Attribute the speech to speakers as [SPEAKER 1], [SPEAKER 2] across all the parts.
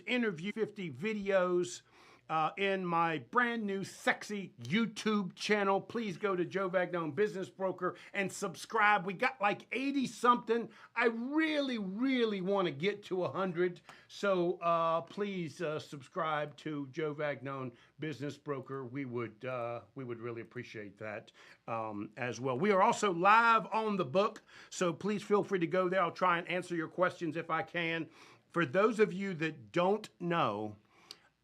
[SPEAKER 1] interview 50 videos in my brand new sexy YouTube channel. Please go to Joe Vagnone Business Broker and subscribe. We got like 80 something. I really want to get to 100. So please subscribe to Joe Vagnone Business Broker. We would really appreciate that as well. We are also live on the book, so please feel free to go there. I'll try and answer your questions if I can. For those of you that don't know,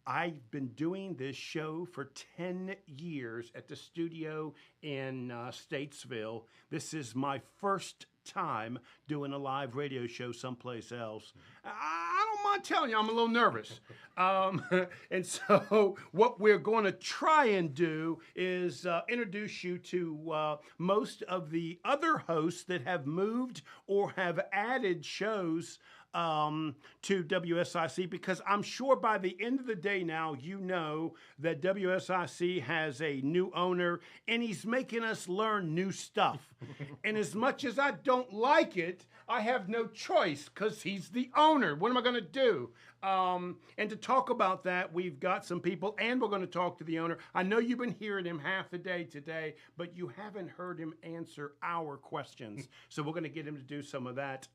[SPEAKER 1] I've been doing this show for 10 years at the studio in Statesville. This is my first time doing a live radio show someplace else. I don't mind telling you, I'm a little nervous. And so what we're going to try and do is introduce you to most of the other hosts that have moved or have added shows to WSIC, because I'm sure by the end of the day now, you know that WSIC has a new owner and he's making us learn new stuff. And as much as I don't like it, I have no choice because he's the owner. What am I going to do? And to talk about that, we've got some people, and we're going to talk to the owner. I know you've been hearing him half the day today, but you haven't heard him answer our questions. So we're going to get him to do some of that.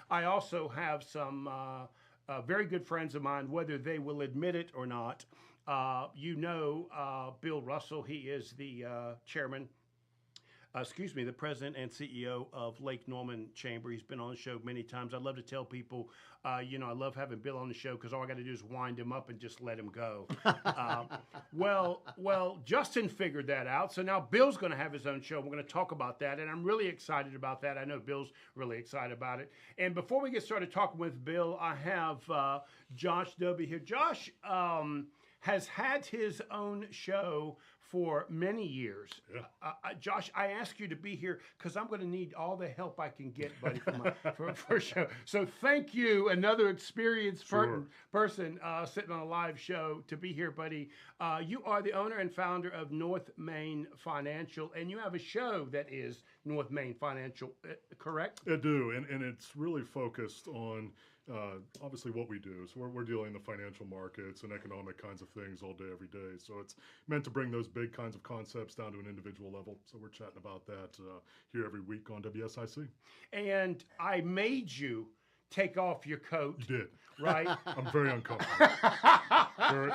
[SPEAKER 1] I also have some very good friends of mine, whether they will admit it or not. Bill Russell, he is the the president and CEO of Lake Norman Chamber. He's been on the show many times. I love to tell people, I love having Bill on the show because all I got to do is wind him up and just let him go. Well, Justin figured that out. So now Bill's going to have his own show. We're going to talk about that, and I'm really excited about that. I know Bill's really excited about it. And before we get started talking with Bill, I have Josh Dobie here. Josh has had his own show for many years. Yeah. Josh, I asked you to be here because I'm going to need all the help I can get, buddy, for a show. So thank you, another experienced person sitting on a live show, to be here, buddy. You are the owner and founder of North Main Financial, and you have a show that is North Main Financial, correct?
[SPEAKER 2] I do, and it's really focused on obviously what we do. So we're dealing in the financial markets and economic kinds of things all day, every day. So it's meant to bring those big kinds of concepts down to an individual level. So we're chatting about that here every week on WSIC.
[SPEAKER 1] And I made you take off your coat.
[SPEAKER 2] You did.
[SPEAKER 1] Right?
[SPEAKER 2] I'm very uncomfortable.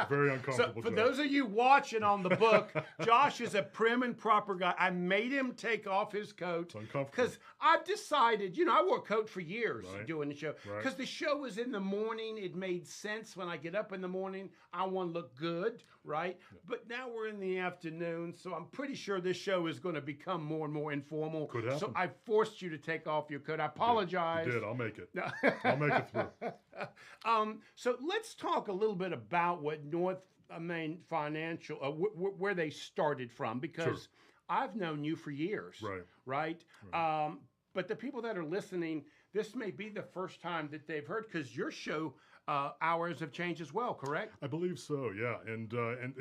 [SPEAKER 2] very uncomfortable.
[SPEAKER 1] So for those of you watching on the book, Josh is a prim and proper guy. I made him take off his coat.
[SPEAKER 2] It's uncomfortable.
[SPEAKER 1] Because I've decided, I wore a coat for years doing the show. Because the show was in the morning. It made sense when I get up in the morning. I want to look good, right? Yeah. But now we're in the afternoon, so I'm pretty sure this show is going to become more and more informal.
[SPEAKER 2] Could happen.
[SPEAKER 1] So I forced you to take off your coat. I apologize.
[SPEAKER 2] You did. I'll make it. I'll make it through.
[SPEAKER 1] So let's talk a little bit about what North Main Financial, where they started from, because I've known you for years, right? But the people that are listening, this may be the first time that they've heard, because your show hours have changed as well, correct?
[SPEAKER 2] I believe so, yeah. And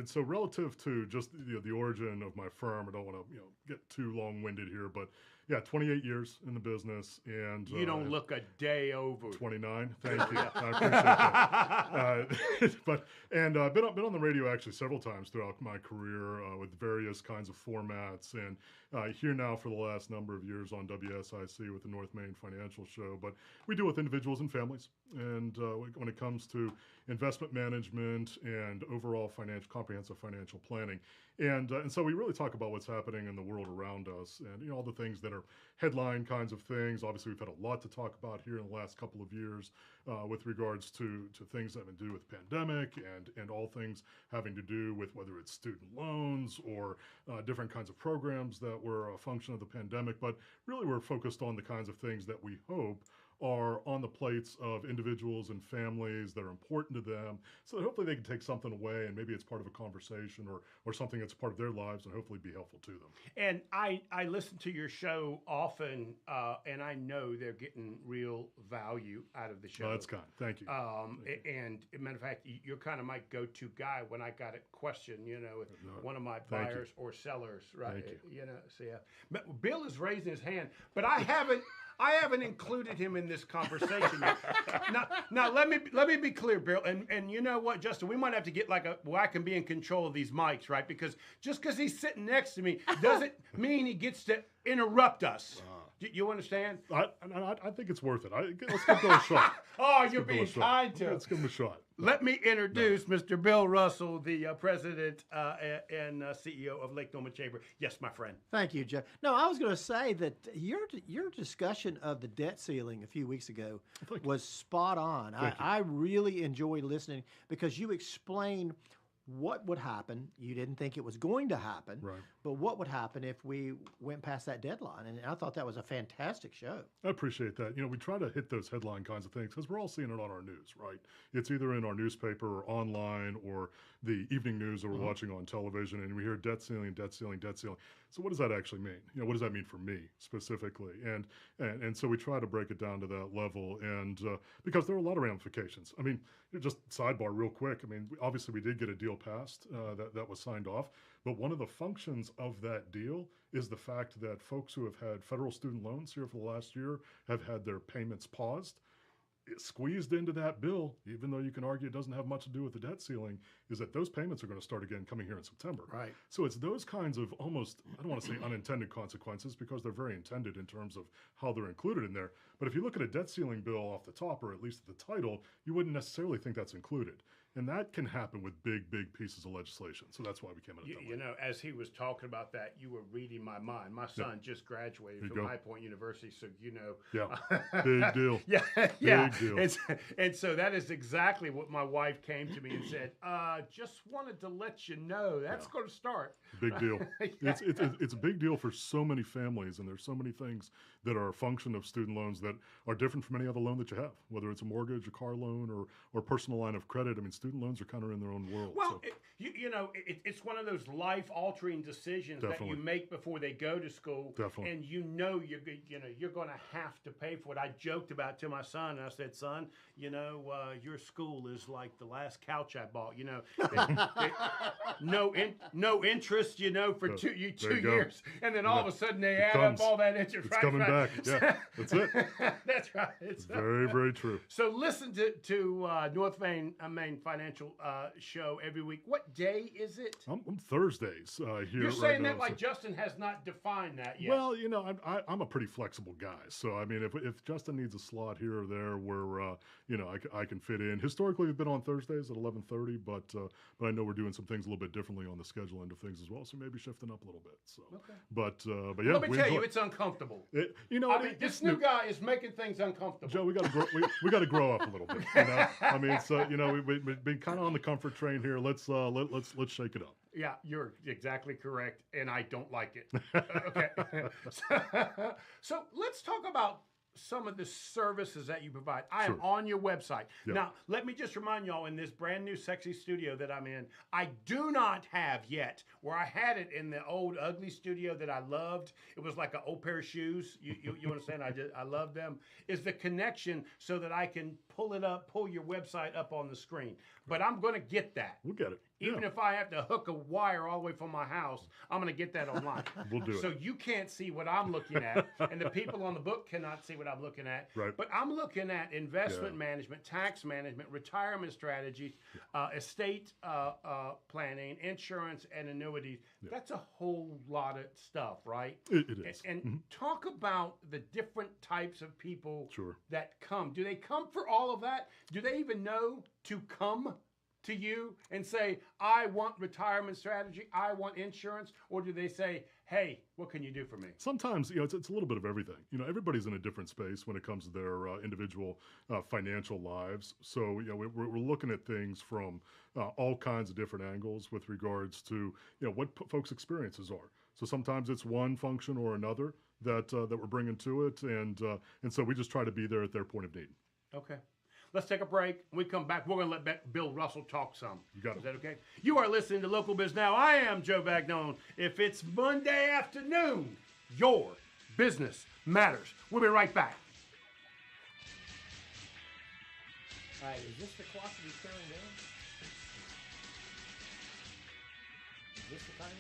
[SPEAKER 2] so relative to just the origin of my firm, I don't want to get too long-winded here, but yeah, 28 years in the business, and
[SPEAKER 1] you don't look a day over
[SPEAKER 2] 29. Thank you, I appreciate that. I've been on the radio actually several times throughout my career with various kinds of formats, and here now for the last number of years on WSIC with the North Main Financial Show. But we deal with individuals and families, and when it comes to investment management and overall comprehensive financial planning, and so we really talk about what's happening in the world around us, and all the things that are headline kinds of things. Obviously, we've had a lot to talk about here in the last couple of years with regards to things that have to do with the pandemic and all things having to do with whether it's student loans or different kinds of programs that were a function of the pandemic. But really, we're focused on the kinds of things that we hope are on the plates of individuals and families that are important to them, so that hopefully they can take something away, and maybe it's part of a conversation or something that's part of their lives and hopefully be helpful to them.
[SPEAKER 1] And I listen to your show often, and I know they're getting real value out of the show.
[SPEAKER 2] Oh, that's kind. Thank you.
[SPEAKER 1] And as a matter of fact, you're kind of my go-to guy when I got a question, with one of my buyers or sellers, right?
[SPEAKER 2] Thank you.
[SPEAKER 1] So yeah. But Bill is raising his hand, but I haven't I haven't included him in this conversation yet. Now let me be clear, Bill. And you know what, Justin? We might have to get I can be in control of these mics, right? Because just because he's sitting next to me doesn't mean he gets to interrupt us. Do you understand?
[SPEAKER 2] I think it's worth it. Let's give Bill a shot.
[SPEAKER 1] You're being kind to him.
[SPEAKER 2] Let's give him a shot.
[SPEAKER 1] Let me introduce Mr. Bill Russell, the president and CEO of Lake Norman Chamber. Yes, my friend.
[SPEAKER 3] Thank you, Joe. No, I was going to say that your discussion of the debt ceiling a few weeks ago was spot on. I really enjoyed listening because you explained what would happen. You didn't think it was going to happen,
[SPEAKER 2] right?
[SPEAKER 3] But what would happen if we went past that deadline? And I thought that was a fantastic show.
[SPEAKER 2] I appreciate that. We try to hit those headline kinds of things because we're all seeing it on our news, right? It's either in our newspaper or online or the evening news that we're watching on television, and we hear debt ceiling, debt ceiling, debt ceiling. So what does that actually mean? What does that mean for me specifically? And so we try to break it down to that level, and because there are a lot of ramifications. I mean, just sidebar real quick. I mean, obviously we did get a deal passed that was signed off, but one of the functions of that deal is the fact that folks who have had federal student loans here for the last year have had their payments paused. Squeezed into that bill, even though you can argue it doesn't have much to do with the debt ceiling, is that those payments are going to start again coming here in September.
[SPEAKER 1] Right.
[SPEAKER 2] So it's those kinds of almost, I don't want to say unintended consequences because they're very intended in terms of how they're included in there. But if you look at a debt ceiling bill off the top, or at least at the title, you wouldn't necessarily think that's included. And that can happen with big pieces of legislation. So that's why we came at it that way.
[SPEAKER 1] You know, as he was talking about that, you were reading my mind. My son just graduated from High Point University, so you know.
[SPEAKER 2] Yeah, big deal.
[SPEAKER 1] Yeah.
[SPEAKER 2] Big deal.
[SPEAKER 1] And so that is exactly what my wife came to me and said, just wanted to let you know that's going to start.
[SPEAKER 2] Big deal. It's a big deal for so many families, and there's so many things that are a function of student loans that are different from any other loan that you have, whether it's a mortgage, a car loan, or personal line of credit. I mean, student loans are kind of in their own world.
[SPEAKER 1] Well, so. It's one of those life-altering decisions that you make before they go to school, and you're going to have to pay for it. I joked about to my son, and I said, "Son, your school is like the last couch I bought. No interest, for two years, and then all of a sudden they add up all that interest.
[SPEAKER 2] It's coming back. Yeah, that's it.
[SPEAKER 1] That's right.
[SPEAKER 2] It's very true.
[SPEAKER 1] So listen to North Main Financial show every week. What day is it?
[SPEAKER 2] I'm Thursdays here.
[SPEAKER 1] You're saying
[SPEAKER 2] right
[SPEAKER 1] that
[SPEAKER 2] now,
[SPEAKER 1] like Justin has not defined that yet.
[SPEAKER 2] Well, I'm a pretty flexible guy. So I mean, if Justin needs a slot here or there where I can fit in. Historically, we've been on Thursdays at 11:30, but I know we're doing some things a little bit differently on the schedule end of things as well. So maybe shifting up a little bit. So, but yeah,
[SPEAKER 1] let me tell you, it's uncomfortable. This new guy is making things uncomfortable.
[SPEAKER 2] Joe, we got to grow. We got to grow up a little bit. I mean, so we've been kind of on the comfort train here. Let's shake it up.
[SPEAKER 1] Yeah, you're exactly correct, and I don't like it. Okay, so let's talk about some of the services that you provide. I am on your website. Yep. Now, let me just remind y'all, in this brand new sexy studio that I'm in, I do not have yet, where I had it in the old ugly studio that I loved. It was like an old pair of shoes. You understand? I love them. Is the connection so that I can pull your website up on the screen. But I'm going to get that.
[SPEAKER 2] We'll get it.
[SPEAKER 1] Even if I have to hook a wire all the way from my house, I'm going to get that online.
[SPEAKER 2] We'll do it.
[SPEAKER 1] So you can't see what I'm looking at, and the people on the book cannot see what I'm looking at.
[SPEAKER 2] Right.
[SPEAKER 1] But I'm looking at investment management, tax management, retirement strategies, estate planning, insurance, and annuities. Yeah. That's a whole lot of stuff, right?
[SPEAKER 2] It is.
[SPEAKER 1] And talk about the different types of people that come. Do they come for all of that? Do they even know to come to you and say, I want retirement strategy, I want insurance, or do they say, hey, what can you do for me?
[SPEAKER 2] Sometimes, it's a little bit of everything. Everybody's in a different space when it comes to their individual financial lives. So, we're looking at things from all kinds of different angles with regards to, what folks' experiences are. So sometimes it's one function or another that we're bringing to it, and so we just try to be there at their point of need.
[SPEAKER 1] Okay. Let's take a break. When we come back, we're going to let Bill Russell talk some.
[SPEAKER 2] You got it.
[SPEAKER 1] Is that okay? You are listening to LocalBiz Now. I am Joe Vagnone. If it's Monday afternoon, your business matters. We'll be right back. All right, is this the clock to be turning down? Is this the timer?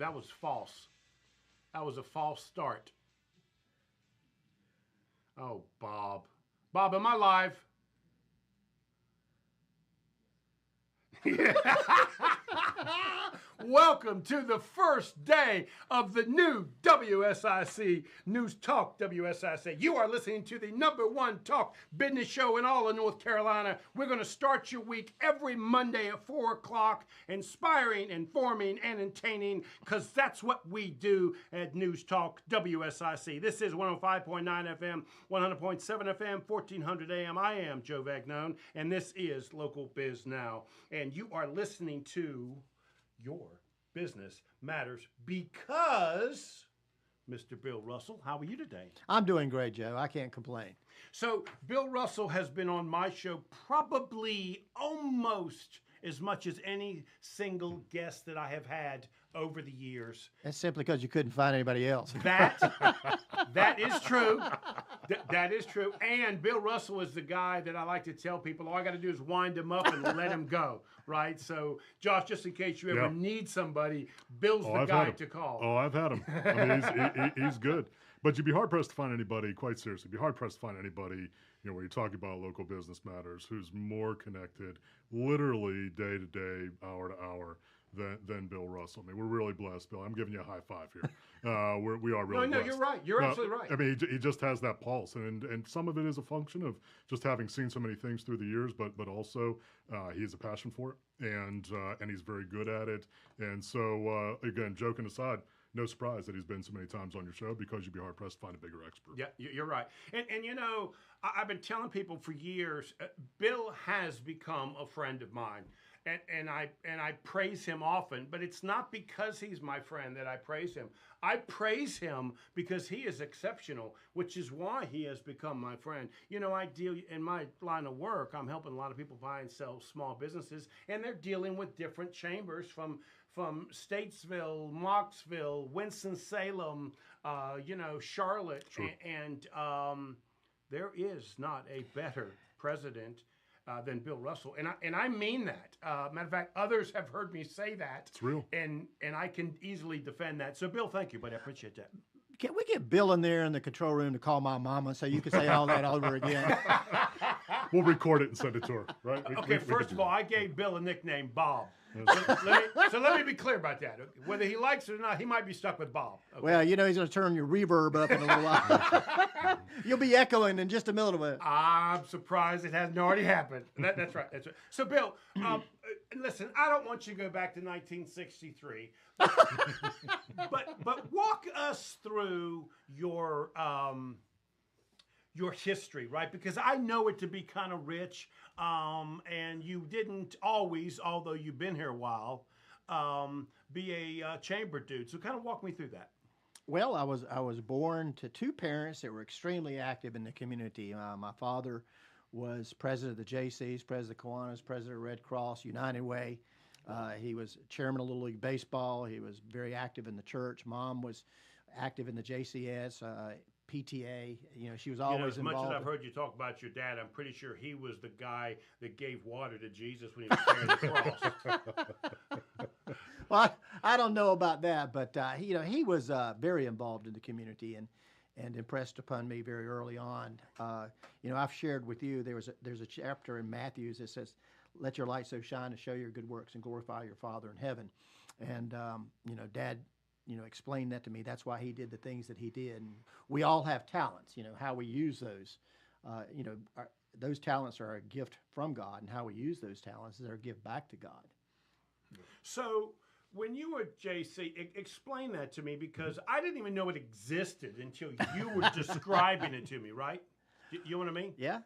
[SPEAKER 1] That was false. That was a false start. Oh, Bob. Bob, am I live? Welcome to the first day of the new WSIC News Talk WSIC. You are listening to the #1 talk business show in all of North Carolina. We're going to start your week every Monday at 4 o'clock, inspiring, informing, and entertaining, because that's what we do at News Talk WSIC. This is 105.9 FM, 100.7 FM, 1400 AM. I am Joe Vagnone, and this is Local Biz Now. And you are listening to Your Business Matters because Mr. Bill Russell, how are you today?
[SPEAKER 3] I'm doing great, Joe. I can't complain.
[SPEAKER 1] So Bill Russell has been on my show probably almost as much as any single guest that I have had over the years.
[SPEAKER 3] That's simply because you couldn't find anybody else.
[SPEAKER 1] That is true. That is true. And Bill Russell is the guy that I like to tell people, all I got to do is wind him up and let him go, right? So, Josh, just in case you ever need somebody, Bill's the guy to call.
[SPEAKER 2] Oh, I've had him. I mean, he's good. But you'd be hard-pressed to find anybody, quite seriously, you'd be hard-pressed to find anybody, when you're talking about local business matters, who's more connected, literally day to day, hour to hour, than Bill Russell. I mean, we're really blessed, Bill. I'm giving you a high five here. We are really blessed.
[SPEAKER 1] No, you're right. You're absolutely right.
[SPEAKER 2] I mean, he just has that pulse, and some of it is a function of just having seen so many things through the years, but also he has a passion for it, and he's very good at it. And so, again, joking aside, no surprise that he's been so many times on your show, because you'd be hard-pressed to find a bigger expert.
[SPEAKER 1] Yeah, you're right. And I've been telling people for years, Bill has become a friend of mine. And I praise him often, but it's not because he's my friend that I praise him. I praise him because he is exceptional, which is why he has become my friend. I deal in my line of work. I'm helping a lot of people buy and sell small businesses, and they're dealing with different chambers from Statesville, Mocksville, Winston-Salem, Charlotte,
[SPEAKER 2] Sure.
[SPEAKER 1] and there is not a better president than Bill Russell, and I mean that. Matter of fact, others have heard me say that.
[SPEAKER 2] It's real,
[SPEAKER 1] and I can easily defend that. So, Bill, thank you, buddy. I appreciate that.
[SPEAKER 3] Can we get Bill in there in the control room to call my mama so you can say all that over again?
[SPEAKER 2] We'll record it and send it to her, right?
[SPEAKER 1] Okay, first of all, I gave Bill a nickname, Bob. So let me be clear about that. Whether he likes it or not, he might be stuck with Bob. Okay.
[SPEAKER 3] Well, he's going to turn your reverb up in a little while. You'll be echoing in just a minute of it.
[SPEAKER 1] I'm surprised it hasn't already happened. That's right. That's right. So, Bill, listen, I don't want you to go back to 1963, but walk us through your history, right? Because I know it to be kind of rich, and you didn't always, although you've been here a while, be a chamber dude. So kind of walk me through that.
[SPEAKER 3] Well, I was born to two parents that were extremely active in the community. My father was president of the JCs, president of Kiwanis, president of Red Cross, United Way. He was chairman of Little League Baseball. He was very active in the church. Mom was active in the JCS. PTA, she was always
[SPEAKER 1] involved. As much as I've heard you talk about your dad, I'm pretty sure he was the guy that gave water to Jesus when he was carrying the cross.
[SPEAKER 3] Well, I don't know about that, but he was very involved in the community and impressed upon me very early on. I've shared with you there's a chapter in Matthew that says, "Let your light so shine to show your good works and glorify your Father in heaven." And Dad explained that to me. That's why he did the things that he did. And we all have talents, how we use those. Those talents are a gift from God, and how we use those talents is our gift back to God.
[SPEAKER 1] So when you were at JC, explain that to me, because I didn't even know it existed until you were describing it to me, right? You know what I mean?
[SPEAKER 3] Yeah.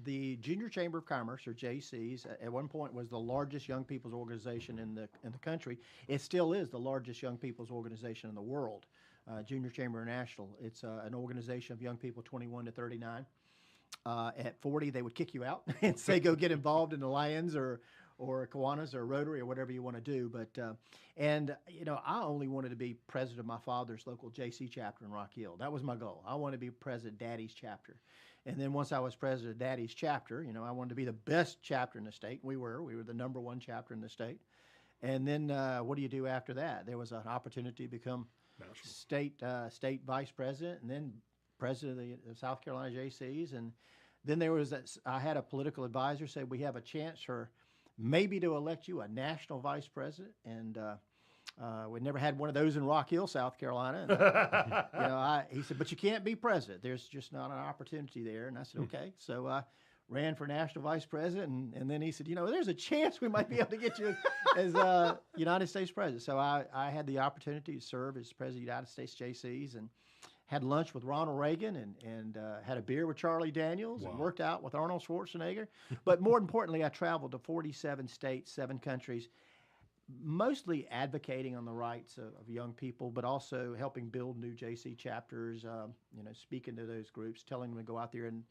[SPEAKER 3] The Junior Chamber of Commerce, or JCs, at one point was the largest young people's organization in the country. It still is the largest young people's organization in the world. Junior Chamber International. It's an organization of young people 21 to 39. At 40, they would kick you out and say, "Go get involved in the Lions or Kiwanis or Rotary or whatever you want to do." But I only wanted to be president of my father's local JC chapter in Rock Hill. That was my goal. I wanted to be president of Daddy's chapter. And then once I was president of Daddy's chapter, I wanted to be the best chapter in the state. We were the #1 chapter in the state. And then what do you do after that? There was an opportunity to become state vice president, and then president of the South Carolina JCs. And then there was that. I had a political advisor say we have a chance for maybe to elect you a national vice president, and we never had one of those in Rock Hill, South Carolina. And, he said, but you can't be president. There's just not an opportunity there. And I said, okay. So I ran for national vice president, and then he said, there's a chance we might be able to get you as United States president. So I had the opportunity to serve as president of the United States JCs, and had lunch with Ronald Reagan, and had a beer with Charlie Daniels, and worked out with Arnold Schwarzenegger. But more importantly, I traveled to 47 states, 7 countries, mostly advocating on the rights of young people, but also helping build new JC chapters, speaking to those groups, telling them to go out there and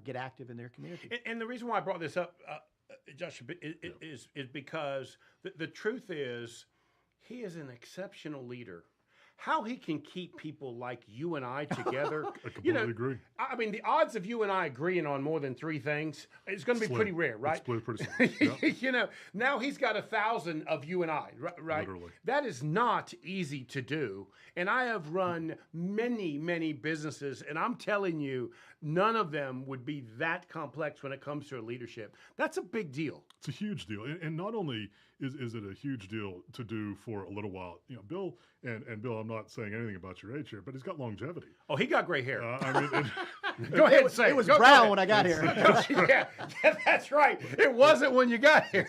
[SPEAKER 3] get active in their community.
[SPEAKER 1] And the reason why I brought this up, Josh, is because the truth is he is an exceptional leader. How he can keep people like you and I together.
[SPEAKER 2] I completely agree.
[SPEAKER 1] I mean, the odds of you and I agreeing on more than 3 things is going to be pretty rare, right?
[SPEAKER 2] It's pretty slim. Yeah.
[SPEAKER 1] Now he's got 1,000 of you and I, right?
[SPEAKER 2] Literally.
[SPEAKER 1] That is not easy to do. And I have run many, many businesses, and I'm telling you, none of them would be that complex when it comes to leadership. That's a big deal.
[SPEAKER 2] It's a huge deal. And not only is it a huge deal to do for a little while, Bill, and Bill, I'm not saying anything about your age here, but he's got longevity.
[SPEAKER 1] Oh, he got gray hair.
[SPEAKER 3] Go ahead and say it. It was brown when I got here.
[SPEAKER 1] yeah, that's right. It wasn't when you got here.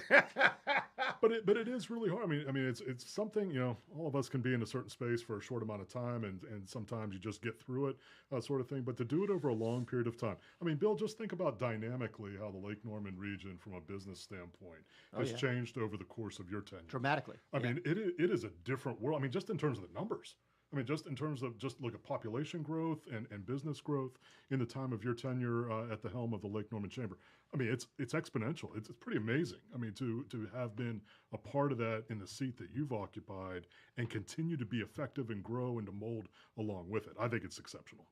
[SPEAKER 2] But it is really hard. I mean, it's something, all of us can be in a certain space for a short amount of time, and sometimes you just get through it, sort of thing. But to do it over a long period of time. I mean, Bill, just think about dynamically how the Lake Norman region, from a business standpoint, has changed over the course of your tenure.
[SPEAKER 3] Dramatically.
[SPEAKER 2] I mean, it is a different world. I mean, just in terms of the numbers. I mean, just in terms of look at population growth and business growth in the time of your tenure at the helm of the Lake Norman Chamber. I mean, it's exponential. It's pretty amazing. I mean, to have been a part of that in the seat that you've occupied and continue to be effective and grow and to mold along with it. I think it's exceptional.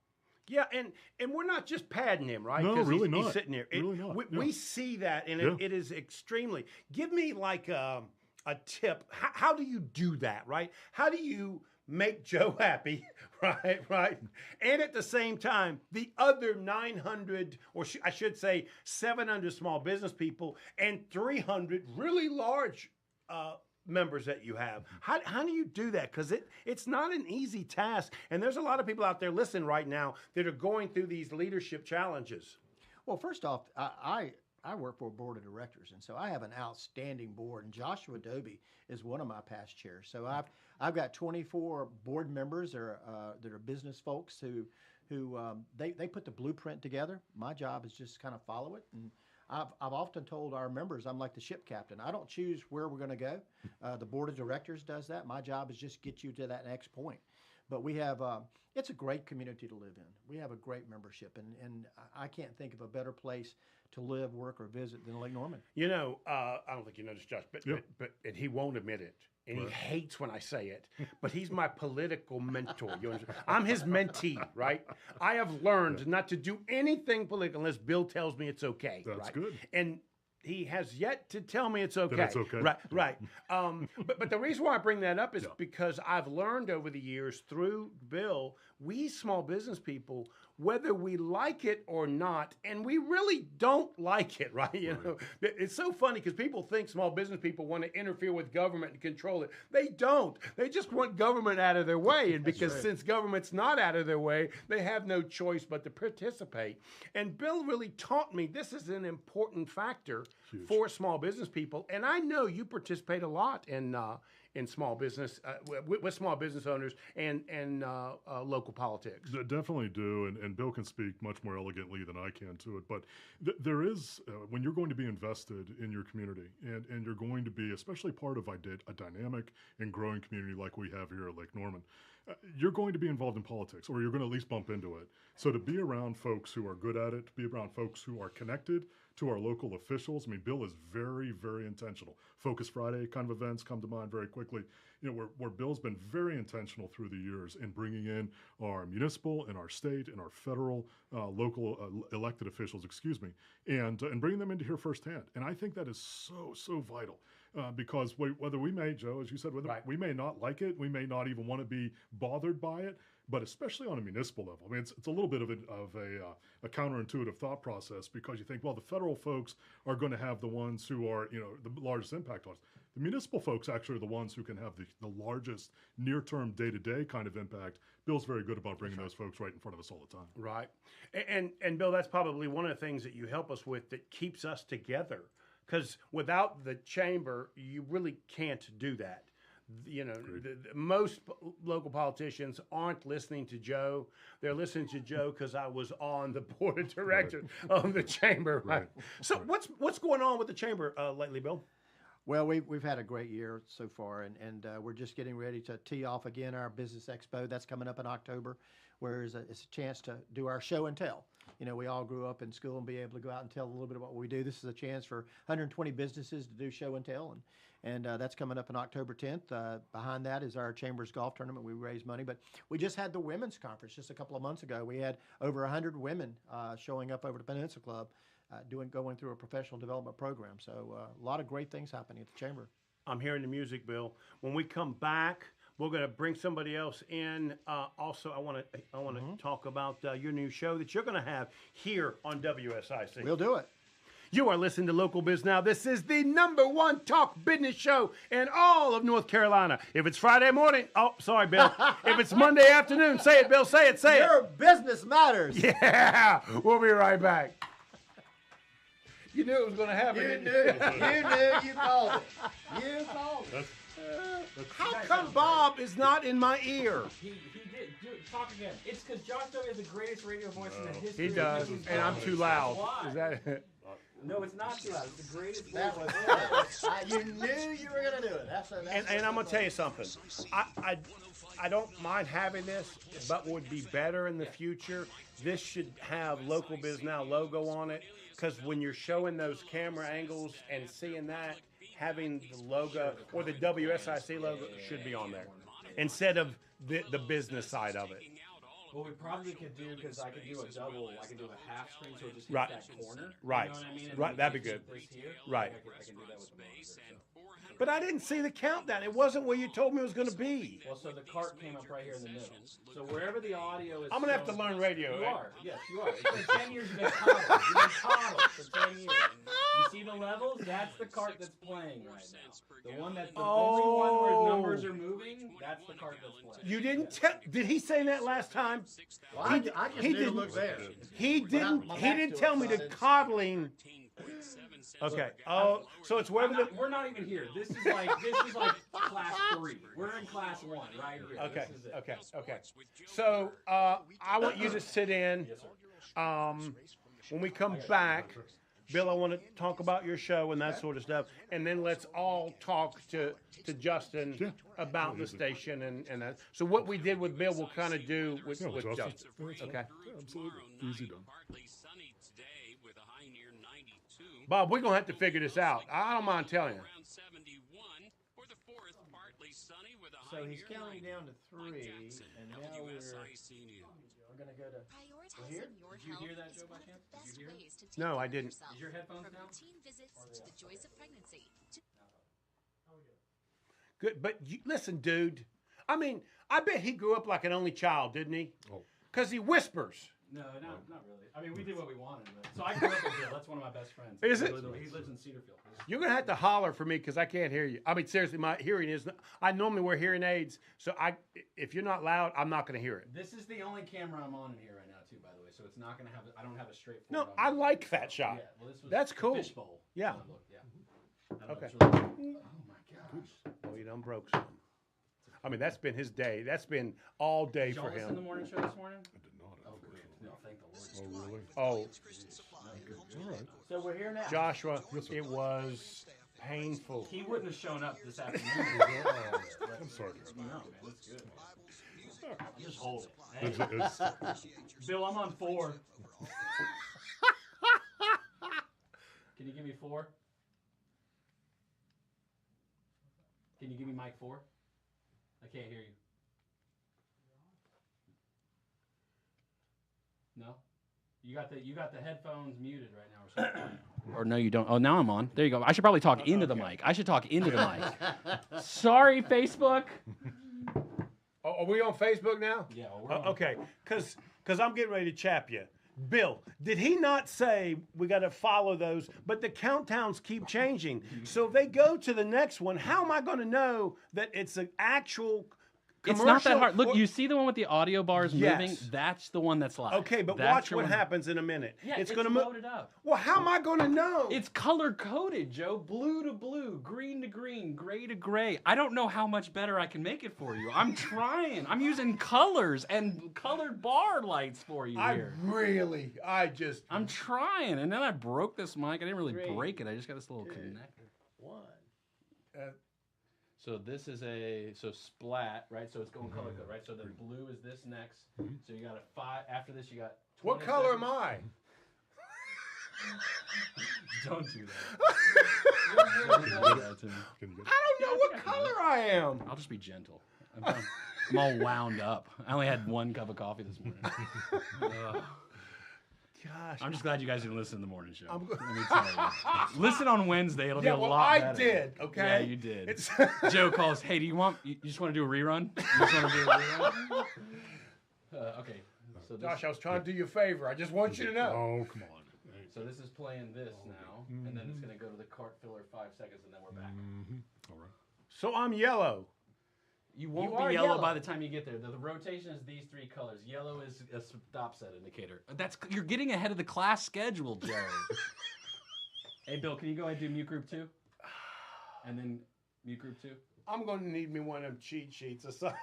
[SPEAKER 1] Yeah, and we're not just padding him, right?
[SPEAKER 2] No, really
[SPEAKER 1] he's,
[SPEAKER 2] not.
[SPEAKER 1] He's sitting there.
[SPEAKER 2] Really not.
[SPEAKER 1] We see that, and it is extremely. Give me like a tip. How do you do that, right? How do you make Joe happy, right? And at the same time, the other 900, or I should say 700 small business people and 300 really large members that you have. How do you do that? Because it's not an easy task. And there's a lot of people out there listening right now that are going through these leadership challenges.
[SPEAKER 3] Well, first off, I work for a board of directors, and so I have an outstanding board. And Joshua Dobie is one of my past chairs. So I've got 24 board members that are business folks who they put the blueprint together. My job is just kind of follow it. And I've often told our members I'm like the ship captain. I don't choose where we're going to go. The board of directors does that. My job is just get you to that next point. But we have it's a great community to live in. We have a great membership, and I can't think of a better place to live, work, or visit than Lake Norman.
[SPEAKER 1] I don't think you noticed, Josh, but and he won't admit it, and he hates when I say it. But he's my political mentor. You understand? I'm his mentee, right? I have learned not to do anything political unless Bill tells me it's okay.
[SPEAKER 2] That's
[SPEAKER 1] right?
[SPEAKER 2] good.
[SPEAKER 1] And he has yet to tell me it's okay.
[SPEAKER 2] Then it's okay.
[SPEAKER 1] Right. But the reason why I bring that up is because I've learned over the years through Bill, we small business people, whether we like it or not, and we really don't like it, right? You know, it's so funny because people think small business people want to interfere with government and control it. They don't. They just want government out of their way, and because since government's not out of their way, they have no choice but to participate. And Bill really taught me this is an important factor for small business people, and I know you participate a lot in small business, with small business owners and local politics.
[SPEAKER 2] Definitely do, and Bill can speak much more elegantly than I can to it. But there is, when you're going to be invested in your community, and you're going to be especially part of a dynamic and growing community like we have here at Lake Norman, you're going to be involved in politics, or you're going to at least bump into it. So to be around folks who are good at it, to be around folks who are connected to our local officials. I mean, Bill is very, very intentional. Focus Friday kind of events come to mind very quickly. You know, where Bill's been very intentional through the years in bringing in our municipal and our state and our federal, local elected officials, and bringing them into here firsthand. And I think that is so, so vital. because whether we may, Joe, as you said, whether we may not like it, we may not even want to be bothered by it, but especially on a municipal level, I mean, it's a little bit of a counterintuitive thought process, because you think, well, the federal folks are going to have the ones who are, the largest impact on us. The municipal folks actually are the ones who can have the largest near-term, day-to-day kind of impact. Bill's very good about bringing those folks right in front of us all the time.
[SPEAKER 1] Right. And Bill, that's probably one of the things that you help us with that keeps us together. Because without the chamber, you really can't do that. Most local politicians aren't listening to Joe. They're listening to Joe because I was on the board of directors of the chamber. Right. So what's going on with the chamber lately, Bill?
[SPEAKER 3] Well, we've had a great year so far, and we're just getting ready to tee off again our Business Expo. That's coming up in October, where it's a chance to do our show and tell. We all grew up in school and be able to go out and tell a little bit about what we do. This is a chance for 120 businesses to do show and tell, and that's coming up on October 10th. Behind that is our Chambers Golf Tournament. We raise money, but we just had the Women's Conference just a couple of months ago. We had over 100 women showing up over to Peninsula Club, going through a professional development program. So a lot of great things happening at the Chamber.
[SPEAKER 1] I'm hearing the music, Bill. When we come back, we're going to bring somebody else in. Also, I want to talk about your new show that you're going to have here on WSIC.
[SPEAKER 3] We'll do it.
[SPEAKER 1] You are listening to Local Biz Now. This is the #1 talk business show in all of North Carolina. If it's Friday morning, oh, sorry, Bill. If it's Monday afternoon, say it, Bill. Say it.
[SPEAKER 3] Your business matters.
[SPEAKER 1] Yeah. We'll be right back. You knew it was going to happen.
[SPEAKER 3] You knew. You called it. You called it.
[SPEAKER 1] How come Bob is not in my ear?
[SPEAKER 4] He did. Talk again. It's because Josh Doe is the greatest radio voice in the history.
[SPEAKER 1] He does, and I'm too loud. Is that it?
[SPEAKER 4] No, it's not too loud. It's the greatest
[SPEAKER 3] voice. You knew you were going to do it.
[SPEAKER 1] And I'm going to tell you something. I don't mind having this, but would be better in the future. This should have Local Biz Now logo on it, because when you're showing those camera angles and seeing that, having the logo or the WSIC logo should be on there instead of the business side of it.
[SPEAKER 4] What we probably could do, because I could do a double, I could do a half screen, so it just hits
[SPEAKER 1] Right.
[SPEAKER 4] that corner.
[SPEAKER 1] Right.
[SPEAKER 4] You know what I mean? And
[SPEAKER 1] Right.
[SPEAKER 4] then
[SPEAKER 1] That'd be good.
[SPEAKER 4] this here,
[SPEAKER 1] Right.
[SPEAKER 4] I can do that with the monitor. So.
[SPEAKER 1] But I didn't see the countdown. It wasn't where you told me it was going to be.
[SPEAKER 4] Well, so the cart came up right here in the middle. So wherever the audio is,
[SPEAKER 1] I'm going to have to learn radio.
[SPEAKER 4] You
[SPEAKER 1] right?
[SPEAKER 4] are. Yes, you are. It's been 10 years you've been coddled. You've been coddled for 10 years. You see the levels? That's the cart that's playing right now. The one that's the only one where numbers are moving, that's the cart that's playing.
[SPEAKER 1] You didn't tell. Did he say that last time?
[SPEAKER 3] Well, I just didn't look there.
[SPEAKER 1] He didn't. He didn't tell me to coddling. Okay. Oh, so it's wherever the.
[SPEAKER 4] We're not even here. This is like class 3. We're in class 1 right here.
[SPEAKER 1] Okay.
[SPEAKER 4] This is it.
[SPEAKER 1] Okay. So I want you to sit in.
[SPEAKER 4] Yes, sir.
[SPEAKER 1] When we come back, Bill, I want to talk about your show and that sort of stuff, and then let's all talk to Justin about the station and that. So what we did with Bill, we'll kind of do with Justin. Okay.
[SPEAKER 2] Yeah, absolutely. Easy done.
[SPEAKER 1] Bob, we're going to have to figure this out. I don't mind telling you.
[SPEAKER 3] So he's counting down to 3, and now we're going to go to...
[SPEAKER 4] Here? Did you hear that, Joe, by chance? Did you hear it?
[SPEAKER 1] No, I didn't.
[SPEAKER 4] Is your headphones down?
[SPEAKER 1] Good, but listen, dude. I mean, I bet he grew up like an only child, didn't he?
[SPEAKER 2] Oh.
[SPEAKER 1] Because he whispers.
[SPEAKER 4] No, not really. I mean, we did what we wanted. But, so I grew up with Bill. That's one of my best friends.
[SPEAKER 1] Is it?
[SPEAKER 4] He lives in Cedarfield.
[SPEAKER 1] You're going to have to holler for me because I can't hear you. I mean, seriously, my hearing is... I normally wear hearing aids, so if you're not loud, I'm not going to hear it.
[SPEAKER 4] This is the only camera I'm on in here right now, too, by the way. So it's not going to have... I don't have a straight
[SPEAKER 1] No,
[SPEAKER 4] forward
[SPEAKER 1] I
[SPEAKER 4] on.
[SPEAKER 1] like that shot.
[SPEAKER 4] Yeah, well, this was
[SPEAKER 1] That's cool.
[SPEAKER 4] Fishbowl.
[SPEAKER 1] Yeah.
[SPEAKER 4] Look, yeah.
[SPEAKER 1] Okay.
[SPEAKER 4] Oh, my gosh.
[SPEAKER 1] Oh, you done broke some. I mean, that's been his day. That's been all day
[SPEAKER 4] Did y'all
[SPEAKER 1] for
[SPEAKER 4] listen to the
[SPEAKER 1] him.
[SPEAKER 4] morning show this morning?
[SPEAKER 2] I did not.
[SPEAKER 4] Oh, good. No, thank the Lord.
[SPEAKER 2] Oh, really?
[SPEAKER 1] Oh,
[SPEAKER 2] All right.
[SPEAKER 3] So we're here now.
[SPEAKER 1] Joshua, it was painful.
[SPEAKER 4] He wouldn't have shown up this afternoon.
[SPEAKER 2] I'm sorry to hear
[SPEAKER 4] No, man, that's good. I'm just holding.
[SPEAKER 2] that.
[SPEAKER 4] Hey, Bill, I'm on 4. Can you give me 4? Can you give me mic 4? I can't hear you. No? You got the headphones muted right now or something. Or no, you don't. Oh, now I'm on. There you go. I should probably talk into the mic. I should talk into the mic. Sorry, Facebook.
[SPEAKER 1] Oh, are we on Facebook now?
[SPEAKER 4] Yeah. We're on.
[SPEAKER 1] Okay, because I'm getting ready to chap you. Bill, did he not say we got to follow those? But the countdowns keep changing. So if they go to the next one, how am I going to know that it's an actual
[SPEAKER 4] It's not that hard. Look,
[SPEAKER 1] or-
[SPEAKER 4] you see the one with the audio bars moving?
[SPEAKER 1] Yes.
[SPEAKER 4] That's the one that's live.
[SPEAKER 1] Okay, but
[SPEAKER 4] That's
[SPEAKER 1] watch
[SPEAKER 4] your
[SPEAKER 1] what
[SPEAKER 4] one.
[SPEAKER 1] happens in a minute.
[SPEAKER 4] Yeah, it's
[SPEAKER 1] going to move.
[SPEAKER 4] loaded up.
[SPEAKER 1] Well, how am I going to know?
[SPEAKER 4] It's color coded, Joe. Blue to blue, green to green, gray to gray. I don't know how much better I can make it for you. I'm trying. I'm using colors and colored bar lights for you here. I'm trying. And then I broke this mic. I didn't really break it. I just got this little connector. So this is so splat, right? So it's going color code, right? So the blue is this next. So you got a 5. After this, you got 20
[SPEAKER 1] What color
[SPEAKER 4] seconds.
[SPEAKER 1] am I?
[SPEAKER 4] Don't do that. Don't do that to me.
[SPEAKER 1] I don't know what color I am.
[SPEAKER 4] I'll just be gentle. I'm all wound up. I only had 1 cup of coffee this morning. Ugh.
[SPEAKER 1] Gosh.
[SPEAKER 4] I'm just glad you guys didn't listen to the morning show. Let me tell you. Listen on Wednesday. It'll be a lot
[SPEAKER 1] I
[SPEAKER 4] better.
[SPEAKER 1] did, okay?
[SPEAKER 4] Yeah, you did. Joe calls, hey, you just want to do a rerun? You just want to do a rerun? Okay. So
[SPEAKER 1] Josh, I was trying to do you a favor. I just want you to know.
[SPEAKER 2] Oh, come on.
[SPEAKER 4] So this is playing this now, and then it's going to go to the cart filler 5 seconds, and then we're back.
[SPEAKER 2] All right.
[SPEAKER 1] So I'm yellow.
[SPEAKER 4] You won't
[SPEAKER 3] You
[SPEAKER 4] be
[SPEAKER 3] are
[SPEAKER 4] yellow,
[SPEAKER 3] yellow.
[SPEAKER 4] by the time you get there. The rotation is these 3 colors. Yellow is a stop set indicator. You're getting ahead of the class schedule, Joe. Hey, Bill, can you go ahead and do mute group 2? And then mute group 2?
[SPEAKER 1] I'm going to need me one of them cheat sheets or something.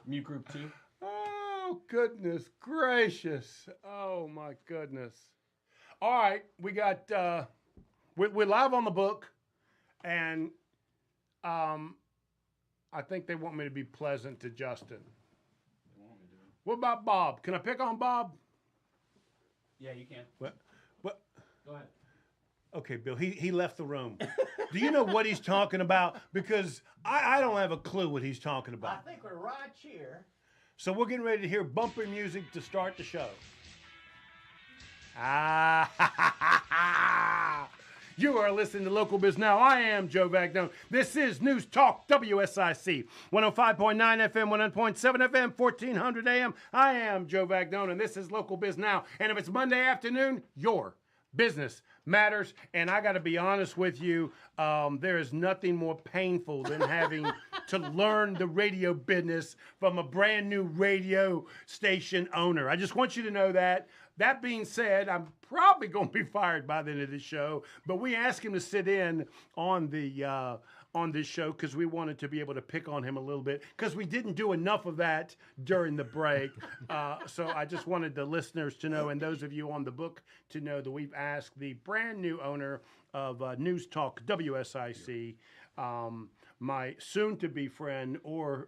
[SPEAKER 4] Mute group 2?
[SPEAKER 1] Oh, goodness gracious. Oh, my goodness. All right, we got, we're live on the book, and I think they want me to be pleasant to Justin. What about Bob? Can I pick on Bob?
[SPEAKER 4] Yeah, you can.
[SPEAKER 1] What?
[SPEAKER 4] Go ahead.
[SPEAKER 1] Okay, Bill, he left the room. Do you know what he's talking about? Because I don't have a clue what he's talking
[SPEAKER 3] I
[SPEAKER 1] about.
[SPEAKER 3] think we're right here.
[SPEAKER 1] So we're getting ready to hear bumper music to start the show. Ah, you are listening to Local Biz Now. I am Joe Vagnone. This is News Talk WSIC 105.9 FM, 100.7 FM, 1400 AM. I am Joe Vagnone, and this is Local Biz Now. And if it's Monday afternoon, your business matters. And I got to be honest with you, there is nothing more painful than having to learn the radio business from a brand new radio station owner. I just want you to know that. That being said, I'm probably going to be fired by the end of the show, but we asked him to sit in on this show because we wanted to be able to pick on him a little bit because we didn't do enough of that during the break. So I just wanted the listeners to know, and those of you on the book to know, that we've asked the brand new owner of News Talk WSIC, my soon-to-be friend, or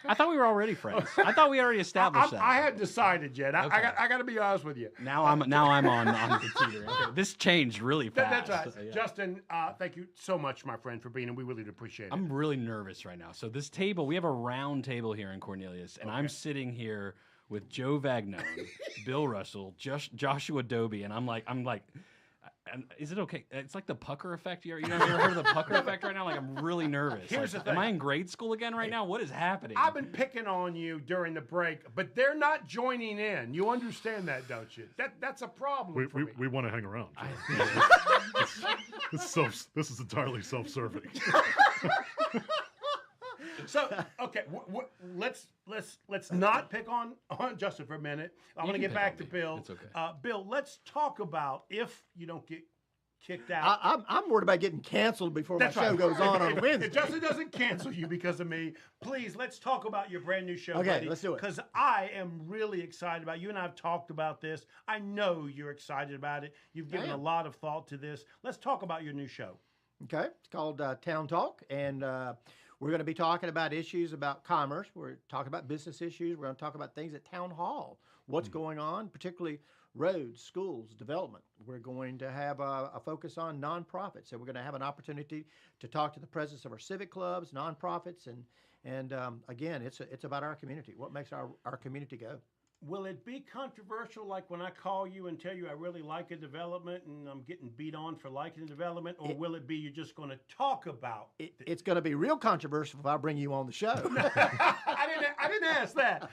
[SPEAKER 4] I thought we were already friends. I thought we already established that.
[SPEAKER 1] I hadn't decided yet.
[SPEAKER 4] Okay.
[SPEAKER 1] I got to be honest with you.
[SPEAKER 4] Now I'm on the teeter. Okay. This changed really fast.
[SPEAKER 1] That's right.
[SPEAKER 4] Yeah.
[SPEAKER 1] Justin, thank you so much, my friend, for being here. We really appreciate it.
[SPEAKER 4] I'm really nervous right now. So this table, we have a round table here in Cornelius, and I'm sitting here with Joe Vagnone, Bill Russell, Joshua Doby, and I'm like, and is it okay? It's like the pucker effect. You ever heard of the pucker effect right now? Like, I'm really nervous.
[SPEAKER 1] Here's
[SPEAKER 4] Like,
[SPEAKER 1] the thing.
[SPEAKER 4] am I in grade school again right now? What is happening?
[SPEAKER 1] I've been picking on you during the break, but they're not joining in. You understand that, don't you? That's a problem for me.
[SPEAKER 2] We want to hang around. This is entirely self-serving.
[SPEAKER 1] So, okay, let's not pick on Justin for a minute. I want to
[SPEAKER 4] can
[SPEAKER 1] get
[SPEAKER 4] pick
[SPEAKER 1] back
[SPEAKER 4] on
[SPEAKER 1] to
[SPEAKER 4] me.
[SPEAKER 1] Bill.
[SPEAKER 4] It's okay.
[SPEAKER 1] Bill, let's talk about if you don't get kicked out.
[SPEAKER 3] I'm worried about getting canceled before my
[SPEAKER 1] That's
[SPEAKER 3] show
[SPEAKER 1] right.
[SPEAKER 3] goes on
[SPEAKER 1] If
[SPEAKER 3] Wednesday.
[SPEAKER 1] Justin doesn't cancel you because of me, please, let's talk about your brand new show.
[SPEAKER 3] Okay, let's do it.
[SPEAKER 1] Because I am really excited about it. You and I have talked about this. I know you're excited about it. You've given a lot of thought to this. Let's talk about your new show.
[SPEAKER 3] Okay, it's called Town Talk, and we're going to be talking about issues about commerce. We're talking about business issues. We're going to talk about things at Town Hall, what's going on, particularly roads, schools, development. We're going to have a focus on nonprofits. So we're going to have an opportunity to talk to the presidents of our civic clubs, nonprofits, and again, it's about our community. What makes our community go?
[SPEAKER 1] Will it be controversial, like when I call you and tell you I really like a development and I'm getting beat on for liking the development, or will it be you're just going to talk about it?
[SPEAKER 3] It's going to be real controversial if I bring you on the show.
[SPEAKER 1] I didn't ask that.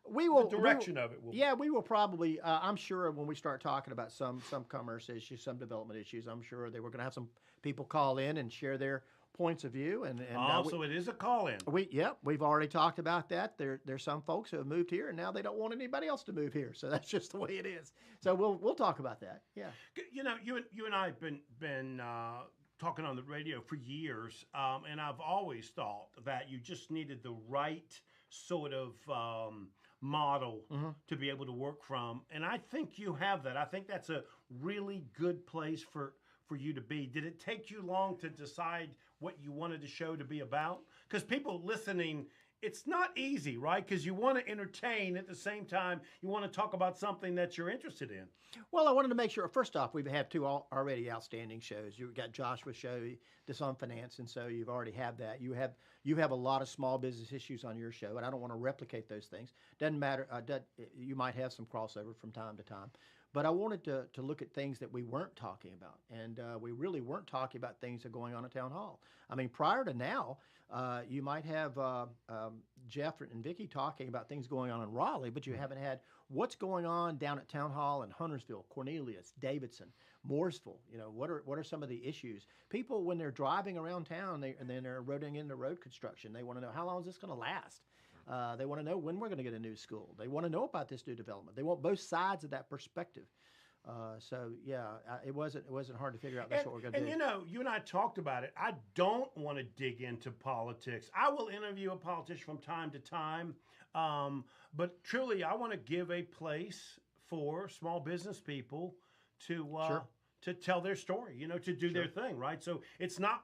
[SPEAKER 3] We will
[SPEAKER 1] the direction of it will.
[SPEAKER 3] Yeah, we will probably. I'm sure when we start talking about some commerce issues, some development issues, I'm sure that we're going to have some people call in and share their points of view. And
[SPEAKER 1] also, it is a call-in.
[SPEAKER 3] We've already talked about that. There's some folks who have moved here and now they don't want anybody else to move here. So that's just the way it is. So we'll talk about that. Yeah.
[SPEAKER 1] You know, you and I have been talking on the radio for years, and I've always thought that you just needed the right sort of model to be able to work from, and I think you have that. I think that's a really good place for you to be. Did it take you long to decide what you wanted the show to be about? Because people listening, it's not easy, right? Because you want to entertain at the same time. You want to talk about something that you're interested in.
[SPEAKER 3] Well, I wanted to make sure, first off, we've had two already outstanding shows. You've got Joshua's show that's on finance, and so you've already had that. You have a lot of small business issues on your show, and I don't want to replicate those things. Doesn't matter. You might have some crossover from time to time. But I wanted to look at things that we weren't talking about, and we really weren't talking about things that are going on at Town Hall. I mean, prior to now, you might have Jeff and Vicki talking about things going on in Raleigh, but you haven't had what's going on down at Town Hall in Huntersville, Cornelius, Davidson, Mooresville. You know, what are some of the issues? People, when they're driving around town, and then they're roading into road construction, they want to know, how long is this going to last? They want to know when we're going to get a new school. They want to know about this new development. They want both sides of that perspective. It wasn't hard to figure out that's what we're going to do.
[SPEAKER 1] And you know, you and I talked about it. I don't want to dig into politics. I will interview a politician from time to time, but truly, I want to give a place for small business people to tell their story, you know, to do their thing, right? So it's not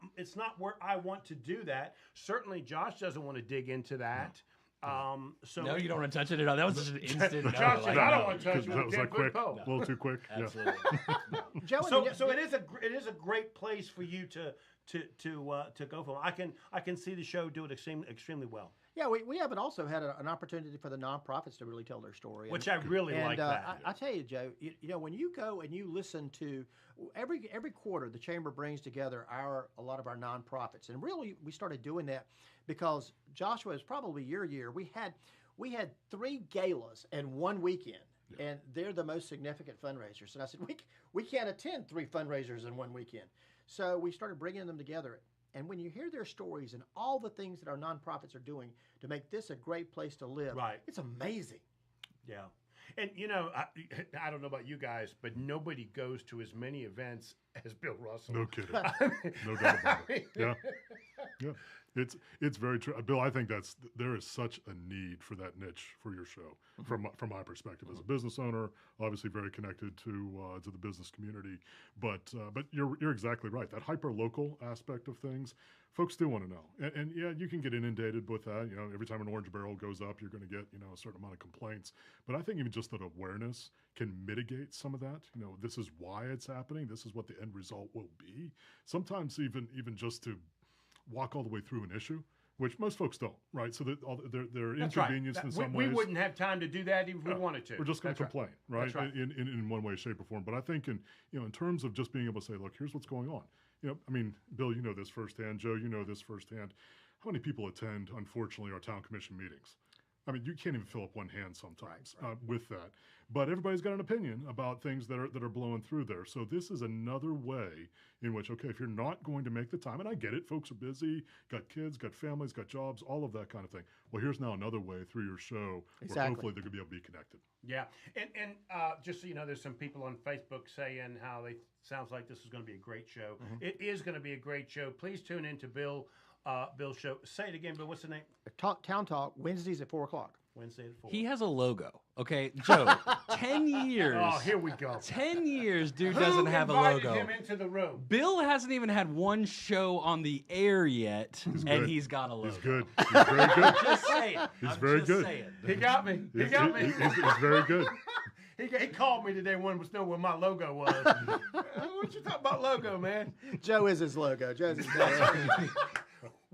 [SPEAKER 1] where I want to do that. Certainly, Josh doesn't want to dig into that.
[SPEAKER 5] No, you don't want to touch it at all. That was just an instant. No,
[SPEAKER 1] Josh said, I don't want to touch it.
[SPEAKER 2] That was like quick, a little too quick.
[SPEAKER 5] Absolutely.
[SPEAKER 3] Joe,
[SPEAKER 1] so it is a great place for you to go from. I can see the show do it extremely well.
[SPEAKER 3] Yeah, we haven't also had an opportunity for the nonprofits to really tell their story,
[SPEAKER 1] which I really like that.
[SPEAKER 3] I tell you, Joe, you know, when you go and you listen to every quarter, the chamber brings together a lot of our nonprofits, and really we started doing that because Joshua, is probably your year. We had 3 galas in one weekend. Yeah. And they're the most significant fundraisers. And I said, we can't attend 3 fundraisers in one weekend. So we started bringing them together. And when you hear their stories and all the things that our nonprofits are doing to make this a great place to live, it's amazing.
[SPEAKER 1] Yeah. And, you know, I don't know about you guys, but nobody goes to as many events as Bill Russell.
[SPEAKER 2] No kidding. No doubt about it. Yeah. Yeah. It's very true, Bill. I think there is such a need for that niche for your show, from my perspective as a business owner. Obviously, very connected to the business community, but you're exactly right. That hyper local aspect of things, folks do want to know, and yeah, you can get inundated with that. You know, every time an orange barrel goes up, you're going to get a certain amount of complaints. But I think even just that awareness can mitigate some of that. You know, this is why it's happening. This is what the end result will be. Sometimes even just to walk all the way through an issue, which most folks don't, right? So they're inconvenienced in some ways.
[SPEAKER 1] We wouldn't have time to do that even if we wanted to.
[SPEAKER 2] We're just going to complain, right?
[SPEAKER 1] Right.
[SPEAKER 2] In one way, shape, or form. But I think in terms of just being able to say, look, here's what's going on. You know, I mean, Bill, you know this firsthand. Joe, you know this firsthand. How many people attend, unfortunately, our town commission meetings? I mean, you can't even fill up one hand sometimes with that. But everybody's got an opinion about things that are blowing through there. So this is another way in which, okay, if you're not going to make the time, and I get it, folks are busy, got kids, got families, got jobs, all of that kind of thing. Well, here's now another way through your show where hopefully they're going to be able to be connected.
[SPEAKER 1] Yeah, and just so you know, there's some people on Facebook saying how sounds like this is going to be a great show. Mm-hmm. It is going to be a great show. Please tune in to Bill's show. Say it again, Bill. What's the name?
[SPEAKER 3] Town Talk, Wednesdays at 4 o'clock.
[SPEAKER 1] Wednesday at 4.
[SPEAKER 5] He has a logo. Okay, Joe, 10 years.
[SPEAKER 1] Oh, here we go.
[SPEAKER 5] 10 years, dude doesn't have a logo.
[SPEAKER 1] Who invited him into the room?
[SPEAKER 5] Bill hasn't even had one show on the air yet, and he's got a logo.
[SPEAKER 2] He's good. He's very good.
[SPEAKER 5] Just saying.
[SPEAKER 2] He's very good.
[SPEAKER 5] Saying.
[SPEAKER 1] He got me. He got me.
[SPEAKER 2] He's very good.
[SPEAKER 1] He called me today, wanted to know where my logo was. What you talking about logo, man?
[SPEAKER 3] Joe is his logo. Joe's his logo.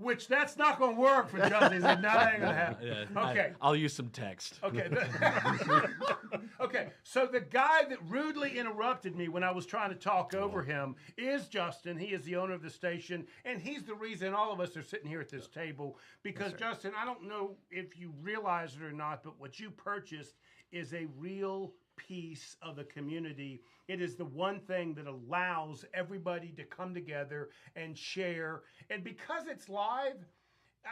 [SPEAKER 1] which that's not going to work for Justin. He said, no, that ain't going to happen.
[SPEAKER 5] Yeah,
[SPEAKER 1] Okay.
[SPEAKER 5] I'll use some text.
[SPEAKER 1] Okay. Okay. So the guy that rudely interrupted me when I was trying to talk over him is Justin. He is the owner of the station, and he's the reason all of us are sitting here at this table. Because, Justin, I don't know if you realize it or not, but what you purchased is a real piece of the community. It is the one thing that allows everybody to come together and share. And because it's live,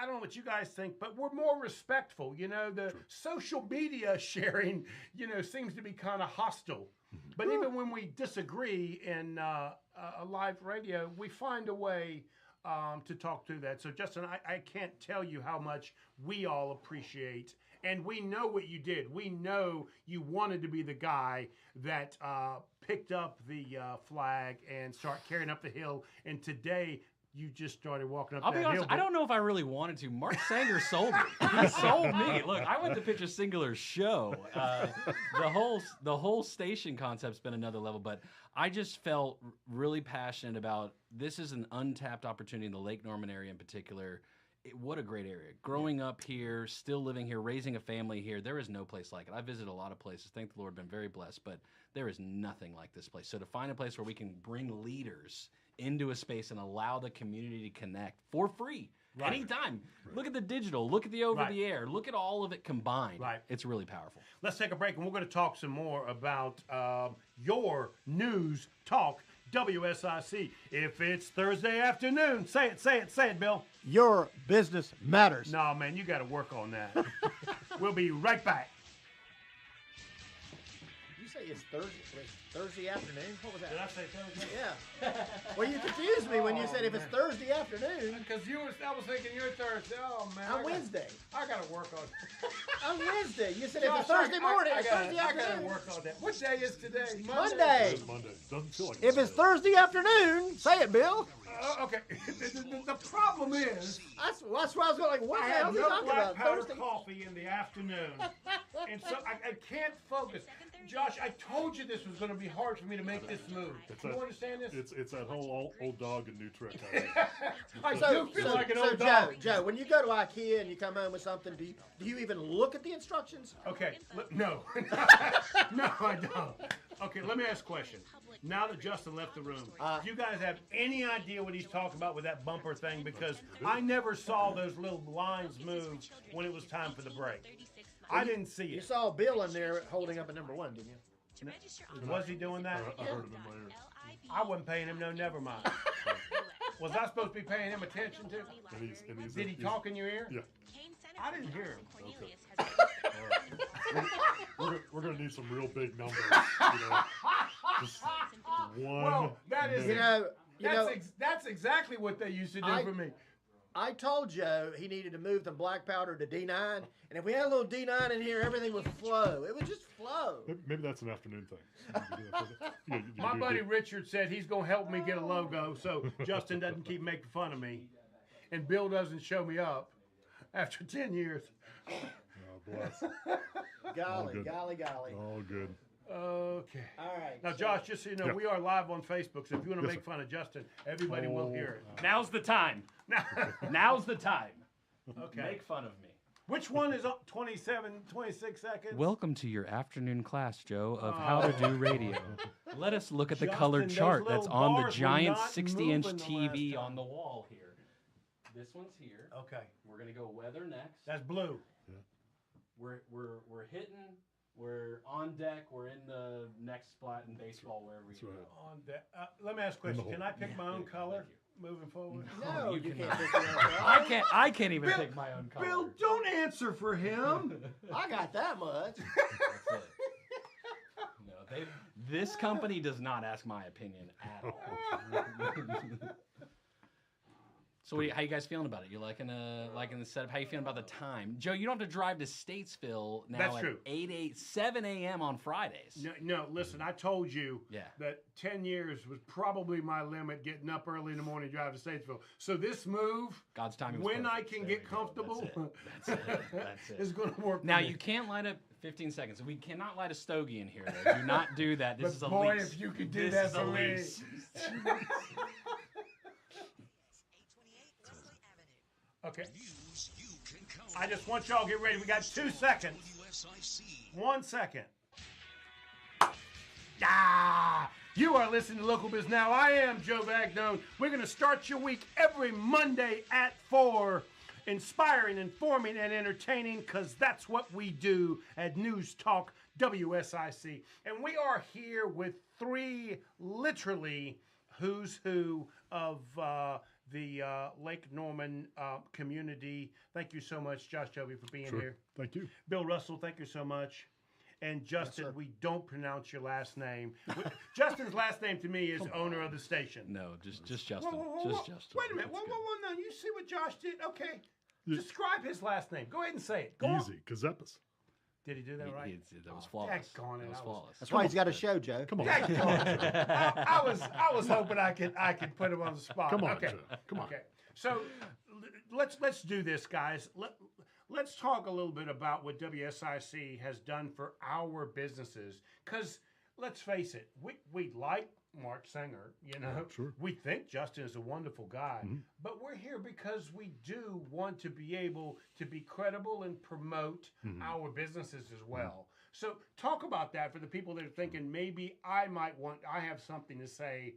[SPEAKER 1] I don't know what you guys think, but we're more respectful. You know, the social media sharing, you know, seems to be kind of hostile. But even when we disagree in a live radio, we find a way to talk through that. So, Justin, I can't tell you how much we all appreciate. And we know what you did. We know you wanted to be the guy that picked up the flag and start carrying up the hill. And today, you just started walking up
[SPEAKER 5] I'll
[SPEAKER 1] that
[SPEAKER 5] be
[SPEAKER 1] hill.
[SPEAKER 5] honest, I don't know if I really wanted to. Mark Sanger sold me. He sold me. Look, I went to pitch a singular show. The whole station concept's been another level, but I just felt really passionate about this is an untapped opportunity in the Lake Norman area in particular. What a great area. Growing up here, still living here, raising a family here, there is no place like it. I visited a lot of places. Thank the Lord, been very blessed, but there is nothing like this place. So to find a place where we can bring leaders into a space and allow the community to connect for free anytime. Look at the digital, look at the over the air, look at all of it combined. It's really powerful.
[SPEAKER 1] Let's take a break, and we're going to talk some more about your news talk, WSIC. If it's Thursday afternoon, say it, Bill.
[SPEAKER 3] Your business matters.
[SPEAKER 1] No, man, you got to work on that. We'll be right back.
[SPEAKER 3] You say it's Thursday afternoon? What was that?
[SPEAKER 1] Did I say Thursday?
[SPEAKER 3] Yeah. Well, you confused me when you said if it's Thursday afternoon.
[SPEAKER 1] Because I was thinking you're Thursday. Oh, man.
[SPEAKER 3] On Wednesday.
[SPEAKER 1] I got to work on it.
[SPEAKER 3] On Wednesday. You said if it's Thursday morning, it's Thursday
[SPEAKER 1] I got to
[SPEAKER 3] afternoon.
[SPEAKER 1] work on that. What day is today?
[SPEAKER 3] Monday.
[SPEAKER 2] It's Monday. Doesn't feel like
[SPEAKER 3] If it's Thursday afternoon, say it, Bill.
[SPEAKER 1] Okay. The problem is,
[SPEAKER 3] That's why I was going like, what
[SPEAKER 1] I
[SPEAKER 3] the hell
[SPEAKER 1] have
[SPEAKER 3] is he
[SPEAKER 1] no
[SPEAKER 3] talking
[SPEAKER 1] black
[SPEAKER 3] about?
[SPEAKER 1] powder
[SPEAKER 3] Thursday?
[SPEAKER 1] coffee in the afternoon. And so I can't focus. Josh, I told you this was going to be hard for me to make this move. Do you understand this?
[SPEAKER 2] It's that whole old dog and new trick.
[SPEAKER 1] I
[SPEAKER 3] So,
[SPEAKER 1] do feel like an old
[SPEAKER 3] Joe,
[SPEAKER 1] dog.
[SPEAKER 3] Joe, when you go to IKEA and you come home with something, do you even look at the instructions?
[SPEAKER 1] Okay, no. No, I don't. Okay, let me ask a question. Now that Justin left the room, do you guys have any idea what he's talking about with that bumper thing? Because I never saw those little lines move when it was time for the break. I didn't see
[SPEAKER 3] You
[SPEAKER 1] it.
[SPEAKER 3] saw Bill in there holding up a number one, didn't you?
[SPEAKER 1] Was he doing that?
[SPEAKER 2] I heard him in my ear.
[SPEAKER 1] I wasn't paying him no never mind. Was I supposed to be paying him attention too?
[SPEAKER 2] And
[SPEAKER 1] Did he talk in your ear?
[SPEAKER 2] Yeah.
[SPEAKER 1] I didn't hear him.
[SPEAKER 2] We're gonna need some real big numbers. You know, just one.
[SPEAKER 1] Well, that is that's exactly what they used to do for me.
[SPEAKER 3] I told Joe he needed to move from black powder to D9, and if we had a little D9 in here, everything would flow. It would just flow.
[SPEAKER 2] Maybe that's an afternoon thing.
[SPEAKER 1] My buddy Richard said he's going to help me get a logo so Justin doesn't keep making fun of me and Bill doesn't show me up after 10 years.
[SPEAKER 2] Oh, bless.
[SPEAKER 3] Golly,
[SPEAKER 2] good.
[SPEAKER 3] golly, golly.
[SPEAKER 2] All good.
[SPEAKER 1] Okay.
[SPEAKER 3] All right.
[SPEAKER 1] Now, Josh, just so you know, we are live on Facebook, so if you want to make fun of Justin, everybody will hear it.
[SPEAKER 5] Now's the time. Now's the time.
[SPEAKER 1] Okay.
[SPEAKER 5] Make fun of me.
[SPEAKER 1] Which one is up? 27, 26 seconds?
[SPEAKER 5] Welcome to your afternoon class, Joe, of how to do radio. Let us look at the
[SPEAKER 1] Justin,
[SPEAKER 5] colored
[SPEAKER 1] those
[SPEAKER 5] chart
[SPEAKER 1] little
[SPEAKER 5] that's on the
[SPEAKER 1] bars were
[SPEAKER 5] giant
[SPEAKER 1] not
[SPEAKER 5] 60-inch
[SPEAKER 1] moving the
[SPEAKER 5] TV
[SPEAKER 1] last
[SPEAKER 5] on
[SPEAKER 1] time.
[SPEAKER 5] the wall here. This one's here.
[SPEAKER 1] Okay.
[SPEAKER 5] We're gonna go weather next.
[SPEAKER 1] That's blue.
[SPEAKER 5] We're hitting. We're on deck. We're in the next spot in baseball wherever we go.
[SPEAKER 1] On that. Let me ask a question. Can I pick my own color moving forward?
[SPEAKER 3] No,
[SPEAKER 5] you
[SPEAKER 3] you can't
[SPEAKER 5] cannot.
[SPEAKER 3] pick your own color.
[SPEAKER 5] I can't even pick my own color.
[SPEAKER 1] Bill, don't answer for him.
[SPEAKER 3] I got that much.
[SPEAKER 5] That's it. No, this company does not ask my opinion at all. So how you guys feeling about it? You liking the setup? How you feeling about the time? Joe, you don't have to drive to Statesville now
[SPEAKER 1] That's
[SPEAKER 5] at
[SPEAKER 1] true.
[SPEAKER 5] 7 a.m. on Fridays.
[SPEAKER 1] No, listen, I told you
[SPEAKER 5] Yeah.
[SPEAKER 1] that 10 years was probably my limit getting up early in the morning to drive to Statesville. So this move,
[SPEAKER 5] God's timing was
[SPEAKER 1] when
[SPEAKER 5] perfect.
[SPEAKER 1] I can
[SPEAKER 5] There
[SPEAKER 1] get
[SPEAKER 5] we go.
[SPEAKER 1] comfortable,
[SPEAKER 5] That's it. That's it.
[SPEAKER 1] is going to work.
[SPEAKER 5] Now
[SPEAKER 1] for me.
[SPEAKER 5] you can't light up 15 seconds. We cannot light a stogie in here. Though. Do not do that. This
[SPEAKER 1] But
[SPEAKER 5] is a
[SPEAKER 1] boy,
[SPEAKER 5] lease.
[SPEAKER 1] if you could do
[SPEAKER 5] This
[SPEAKER 1] that
[SPEAKER 5] is a
[SPEAKER 1] for me.
[SPEAKER 5] lease.
[SPEAKER 1] Okay. I just want y'all to get ready. We got 2 seconds. 1 second. You are listening to Local Biz Now. I am Joe Vagnone. We're going to start your week every Monday at 4. Inspiring, informing, and entertaining, because that's what we do at News Talk WSIC. And we are here with 3 literally who's who of the Lake Norman community. Thank you so much, Josh Joby, for being here.
[SPEAKER 2] Thank you.
[SPEAKER 1] Bill Russell, thank you so much. And Justin, we don't pronounce your last name. Justin's last name to me is owner of the station.
[SPEAKER 5] No, just Justin.
[SPEAKER 1] Whoa.
[SPEAKER 5] Just Justin.
[SPEAKER 1] Wait a minute. Whoa. No, you see what Josh did? Okay. Describe his last name. Go ahead and say it. Go
[SPEAKER 2] Easy, Kazepis.
[SPEAKER 1] Did he do that right?
[SPEAKER 5] That was flawless.
[SPEAKER 1] That was
[SPEAKER 5] flawless.
[SPEAKER 3] That's why he's got a show, Joe.
[SPEAKER 2] Come on.
[SPEAKER 1] I was hoping I could put him on the spot.
[SPEAKER 2] Come on,
[SPEAKER 1] okay.
[SPEAKER 2] Joe. Come on.
[SPEAKER 1] Okay. So let's do this, guys. Let's talk a little bit about what WSIC has done for our businesses. Because let's face it, we like Mark Sanger,
[SPEAKER 2] Sure.
[SPEAKER 1] We think Justin is a wonderful guy, but we're here because we do want to be able to be credible and promote our businesses as well. So talk about that for the people that are thinking maybe I have something to say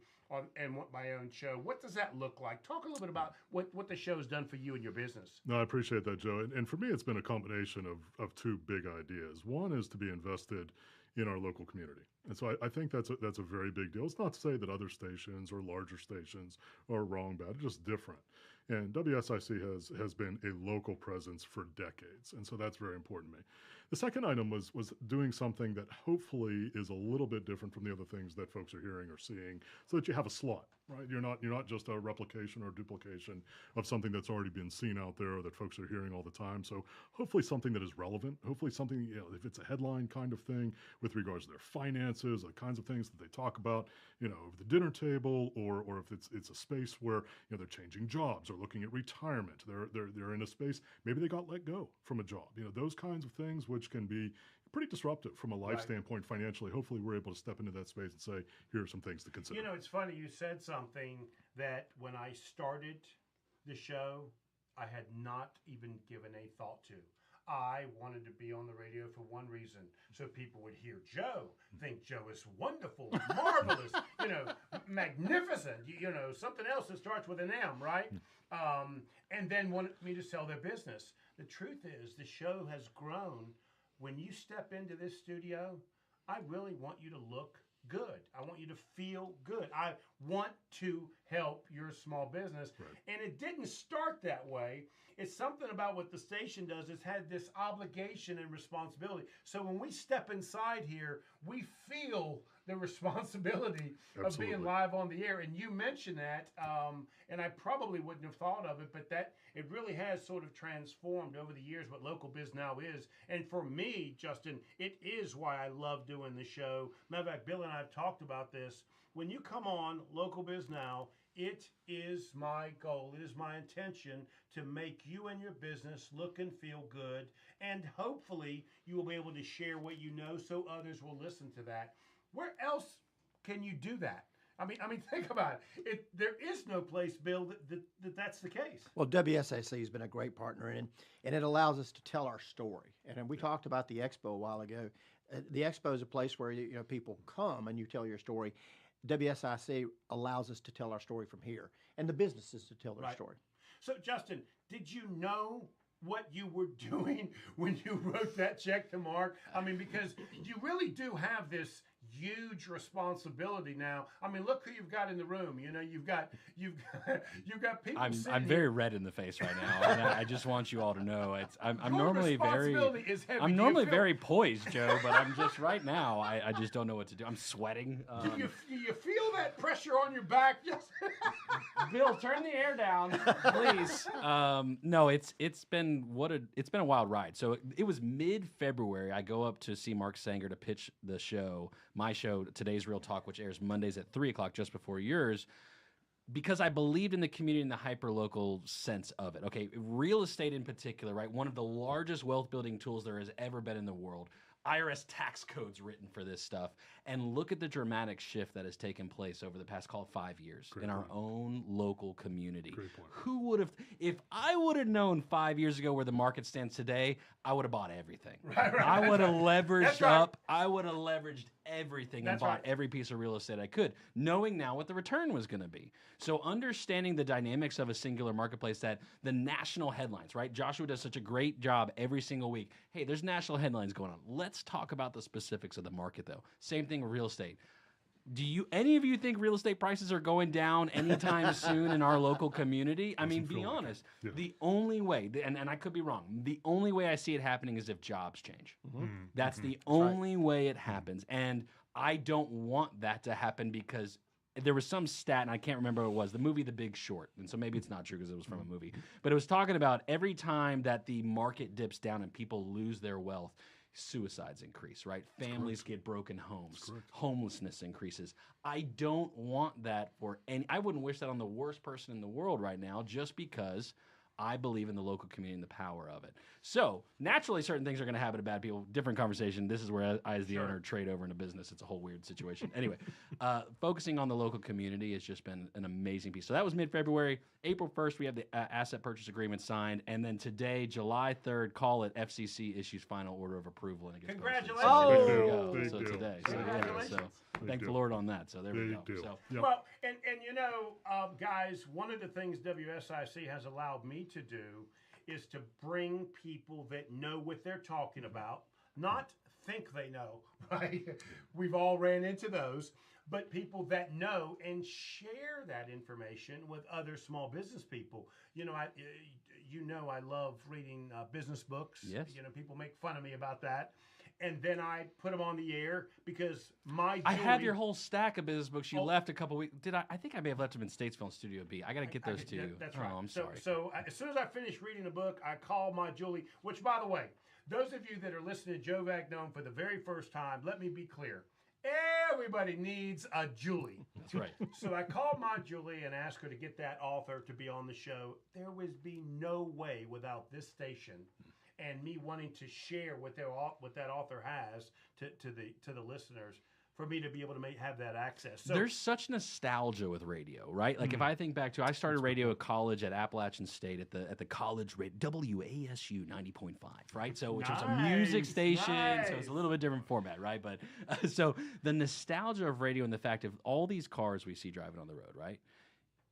[SPEAKER 1] and want my own show. What does that look like? Talk a little bit about what the show's done for you and your business.
[SPEAKER 2] No, I appreciate that, Joe. And for me, it's been a combination of 2 big ideas. One is to be invested in our local community. And so I think that's a very big deal. It's not to say that other stations or larger stations are wrong, bad. It's just different. And WSIC has been a local presence for decades. And so that's very important to me. The second item was doing something that hopefully is a little bit different from the other things that folks are hearing or seeing, so that you have a slot, right? You're not just a replication or duplication of something that's already been seen out there or that folks are hearing all the time. So hopefully something that is relevant, hopefully something, if it's a headline kind of thing with regards to their finances, the kinds of things that they talk about, over the dinner table, or if it's a space where, they're changing jobs or looking at retirement. They're in a space, maybe they got let go from a job. Those kinds of things which can be pretty disruptive from a life standpoint financially. Hopefully we're able to step into that space and say, here are some things to consider.
[SPEAKER 1] It's funny, you said something that when I started the show, I had not even given a thought to. I wanted to be on the radio for one reason, so people would hear Joe, think Joe is wonderful, marvelous, magnificent, something else that starts with an M, right? And then wanted me to sell their business. The truth is, the show has grown. When you step into this studio, I really want you to look good. I want you to feel good. I want to help your small business. Right. And it didn't start that way. It's something about what the station does. It's had this obligation and responsibility. So when we step inside here, we feel the responsibility of being live on the air. And you mentioned that, and I probably wouldn't have thought of it, but that it really has sort of transformed over the years what Local Biz Now is. And for me, Justin, it is why I love doing the show. Matter of fact, Bill and I have talked about this. When you come on Local Biz Now, it is my goal, it is my intention to make you and your business look and feel good. And hopefully you will be able to share what you know so others will listen to that. Where else can you do that? I mean, think about it. There is no place, Bill, that's the case.
[SPEAKER 3] Well, WSIC has been a great partner, and it allows us to tell our story. And we talked about the expo a while ago. The expo is a place where people come and you tell your story. WSIC allows us to tell our story from here, and the businesses to tell their story.
[SPEAKER 1] So, Justin, did you know what you were doing when you wrote that check to Mark? I mean, because you really do have this huge responsibility now. I mean, look who you've got in the room. You've got people.
[SPEAKER 5] I'm very red in the face right now, and I just want you all to know I'm normally very poised, Joe, but I'm just right now. I just don't know what to do. I'm sweating.
[SPEAKER 1] Do you feel that pressure on your back? Yes.
[SPEAKER 5] Bill, turn the air down, please. No, it's been a wild ride. So it was mid-February. I go up to see Mark Sanger to pitch the show, my show, Today's Real Talk, which airs Mondays at 3:00, just before yours, because I believed in the community and the hyper-local sense of it. Okay, real estate in particular, right? One of the largest wealth-building tools there has ever been in the world. IRS tax codes written for this stuff. And look at the dramatic shift that has taken place over the past, call it 5 years, in our own local community.
[SPEAKER 2] Great point.
[SPEAKER 5] Who would have, if I would have known 5 years ago where the market stands today, I would have bought everything. I would have leveraged up. I would have leveraged everything and bought every piece of real estate I could, knowing now what the return was going to be. So understanding the dynamics of a singular marketplace, that the national headlines, right? Joshua does such a great job every single week. Hey, there's national headlines going on. Let's talk about the specifics of the market, though. Same thing with real estate. Do any of you think real estate prices are going down anytime soon in our local community? I mean, be honest. Yeah. The only way, and I could be wrong, the only way I see it happening is if jobs change. That's the only way it happens. And I don't want that to happen, because there was some stat, and I can't remember what it was, the movie The Big Short. And so maybe it's not true because it was from a movie. But it was talking about every time that the market dips down and people lose their wealth, suicides increase, right? Families get broken homes. Homelessness increases. I don't want that for any. I wouldn't wish that on the worst person in the world right now, just because I believe in the local community and the power of it. So naturally, certain things are going to happen to bad people. Different conversation. This is where I, as the owner, trade over into business. It's a whole weird situation. Anyway, focusing on the local community has just been an amazing piece. So that was mid-February. April 1st, we have the asset purchase agreement signed. And then today, July 3rd, call it, FCC issues final order of approval. And it gets
[SPEAKER 1] Congratulations.
[SPEAKER 5] posted. So there we go.
[SPEAKER 2] Big
[SPEAKER 5] So
[SPEAKER 2] deal.
[SPEAKER 5] today. So,
[SPEAKER 1] Congratulations.
[SPEAKER 5] thank the Lord on that. So there we go.
[SPEAKER 2] Deal.
[SPEAKER 5] So,
[SPEAKER 2] Yep.
[SPEAKER 1] Well, and you know, guys, one of the things WSIC has allowed me to do is to bring people that know what they're talking about, not think they know, right? We've all ran into those, but people that know and share that information with other small business people. You know, I love reading business books.
[SPEAKER 5] Yes.
[SPEAKER 1] You know, people make fun of me about that. And then I put them on the air because
[SPEAKER 5] I have your whole stack of business books you left a couple weeks. Did I? I think I may have left them in Statesville in Studio B. I got to get those to you.
[SPEAKER 1] That's right.
[SPEAKER 5] Oh, I'm
[SPEAKER 1] so,
[SPEAKER 5] sorry.
[SPEAKER 1] So as soon as I finish reading the book, I call my Julie, which, by the way, those of you that are listening to Joe Vagnone for the very first time, let me be clear. Everybody needs a Julie.
[SPEAKER 5] That's right.
[SPEAKER 1] So I called my Julie and asked her to get that author to be on the show. There would be no way without this station and me wanting to share what that author has to the listeners, for me to be able to have that access. So
[SPEAKER 5] there's such nostalgia with radio, right? Like if I think back to, I started radio at college at Appalachian State at the college radio, WASU 90.5, right? So which was a music station, so it's a little bit different format, right? But so the nostalgia of radio and the fact of all these cars we see driving on the road, right?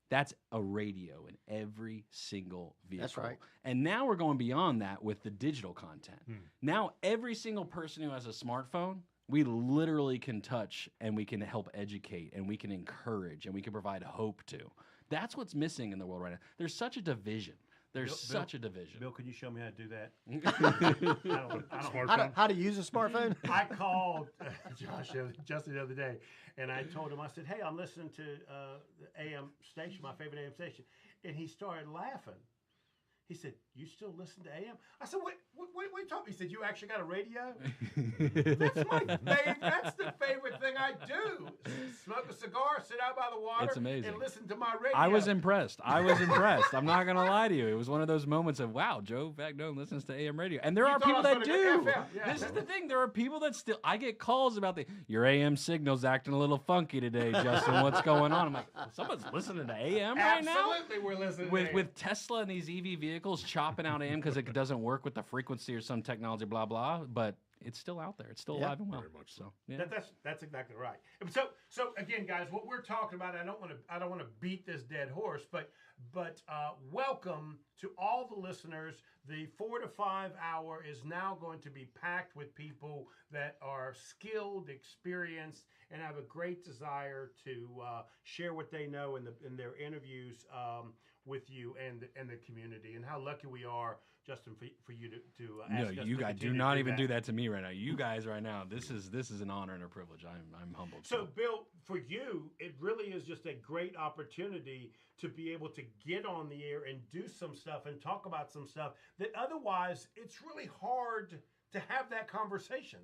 [SPEAKER 5] That's a radio in every single vehicle.
[SPEAKER 3] That's right.
[SPEAKER 5] And now we're going beyond that with the digital content. Now every single person who has a smartphone, we literally can touch, and we can help educate, and we can encourage, and we can provide hope to. That's what's missing in the world right now. There's such a division. There's such a division.
[SPEAKER 1] Bill, could you show me how to do that?
[SPEAKER 3] How to use a smartphone?
[SPEAKER 1] I called Josh just the other day, and I told him, I said, hey, I'm listening to the AM station, my favorite AM station. And he started laughing. He said, you still listen to AM? I said, what are you talking? He said, you actually got a radio? That's the favorite thing I do. Smoke a cigar, sit out by the water,
[SPEAKER 5] That's amazing.
[SPEAKER 1] and listen to my radio.
[SPEAKER 5] I was impressed. I'm not going to lie to you. It was one of those moments of, wow, Joe Vagnone listens to AM radio. And there are people that do. This is the thing. There are people that still, I get calls about your AM signal's acting a little funky today, Justin. What's going on? I'm like, someone's listening to AM right now?
[SPEAKER 1] Absolutely, we're listening
[SPEAKER 5] with,
[SPEAKER 1] to AM.
[SPEAKER 5] With Tesla and these EV vehicles chopping out AM because it doesn't work with the frequency or some technology, blah, blah. But it's still out there. It's still alive and well.
[SPEAKER 2] Very much so.
[SPEAKER 5] Yeah.
[SPEAKER 1] That's exactly right. So again, guys, what we're talking about, I don't want to beat this dead horse, but welcome to all the listeners. The 4 to 5 hour is now going to be packed with people that are skilled, experienced, and have a great desire to share what they know in their interviews with you and the community. And how lucky we are, Justin, for you to ask us.
[SPEAKER 5] No, you
[SPEAKER 1] to
[SPEAKER 5] guys do
[SPEAKER 1] continue
[SPEAKER 5] not
[SPEAKER 1] to
[SPEAKER 5] even
[SPEAKER 1] that.
[SPEAKER 5] do that to me right now. You guys right now, this is an honor and a privilege. I'm humbled.
[SPEAKER 1] So, Bill, for you, it really is just a great opportunity to be able to get on the air and do some stuff and talk about some stuff that otherwise it's really hard to have that conversation.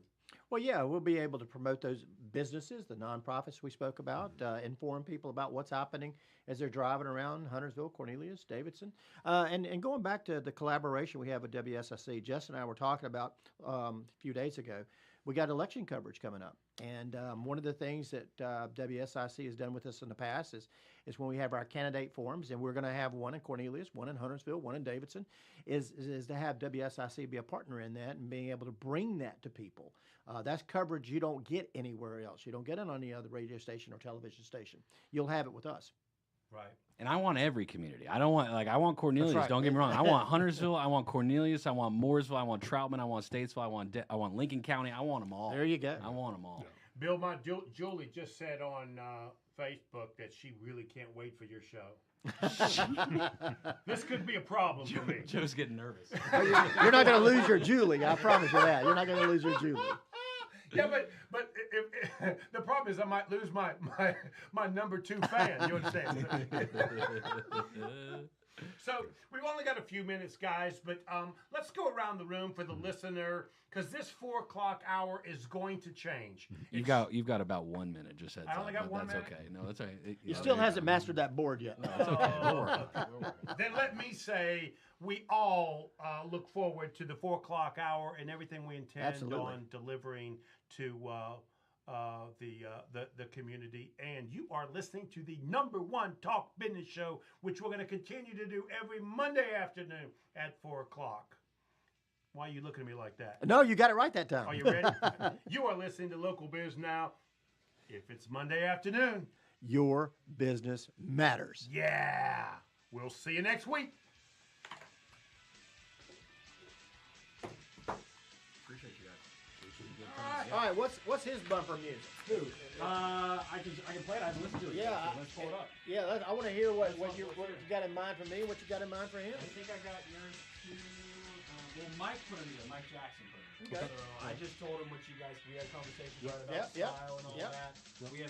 [SPEAKER 3] Well, yeah, we'll be able to promote those businesses, the nonprofits we spoke about, inform people about what's happening as they're driving around Huntersville, Cornelius, Davidson. And going back to the collaboration we have with WSIC, Jess and I were talking about a few days ago. we got election coverage coming up. And one of the things that WSIC has done with us in the past is when we have our candidate forums, and we're going to have one in Cornelius, one in Huntersville, one in Davidson, is to have WSIC be a partner in that and being able to bring that to people. That's coverage you don't get anywhere else. You don't get it on any other radio station or television station. You'll have it with us.
[SPEAKER 1] Right.
[SPEAKER 5] And I want every community. I don't want I want Cornelius.
[SPEAKER 3] right.
[SPEAKER 5] Don't get me wrong. I want Huntersville. I want Cornelius. I want Mooresville. I want Troutman. I want Statesville. I want Lincoln County. I want them all.
[SPEAKER 3] There you go.
[SPEAKER 5] I want them all.
[SPEAKER 1] Bill, Julie just said on Facebook that she really can't wait for your show. This could be a problem for me.
[SPEAKER 5] Joe's getting nervous.
[SPEAKER 3] You're not going to lose your Julie. I promise you that. You're not going to lose your Julie.
[SPEAKER 1] Yeah, but if the problem is I might lose my number 2 fan. You understand? So we've only got a few minutes, guys, but let's go around the room for the listener, because this 4 o'clock hour is going to change.
[SPEAKER 5] You've got about 1 minute. Just heads
[SPEAKER 1] I only
[SPEAKER 5] up,
[SPEAKER 1] got
[SPEAKER 5] but
[SPEAKER 1] 1
[SPEAKER 5] that's
[SPEAKER 1] minute?
[SPEAKER 5] okay. No, that's all right.
[SPEAKER 3] He still hasn't mastered that board yet.
[SPEAKER 5] No, it's okay. Don't worry.
[SPEAKER 1] Then let me say we all look forward to the 4 o'clock hour and everything we intend
[SPEAKER 3] Absolutely.
[SPEAKER 1] on delivering to the community. And you are listening to the #1 talk business show, which we're going to continue to do every Monday afternoon at 4 o'clock. Why are you looking at me like that?
[SPEAKER 3] No, you got it right that time.
[SPEAKER 1] Are you ready? You are listening to Local Biz Now. If it's Monday afternoon,
[SPEAKER 3] Your business matters.
[SPEAKER 1] yeah. We'll see you next week.
[SPEAKER 5] Appreciate you guys.
[SPEAKER 3] All right, what's his bumper music? Who?
[SPEAKER 5] I can play it. I haven't listened to it.
[SPEAKER 3] Yeah,
[SPEAKER 5] Let's pull it up.
[SPEAKER 3] Yeah, I want to hear what you got in mind for me, what you got in mind for him.
[SPEAKER 5] I think I got yours too. Well, Mike put it together. Mike Jackson put it together.
[SPEAKER 3] Okay.
[SPEAKER 5] So I just told him what you guys. We had conversations
[SPEAKER 3] Yep,
[SPEAKER 5] about
[SPEAKER 3] yep,
[SPEAKER 5] style and all
[SPEAKER 3] yep.
[SPEAKER 5] that. We have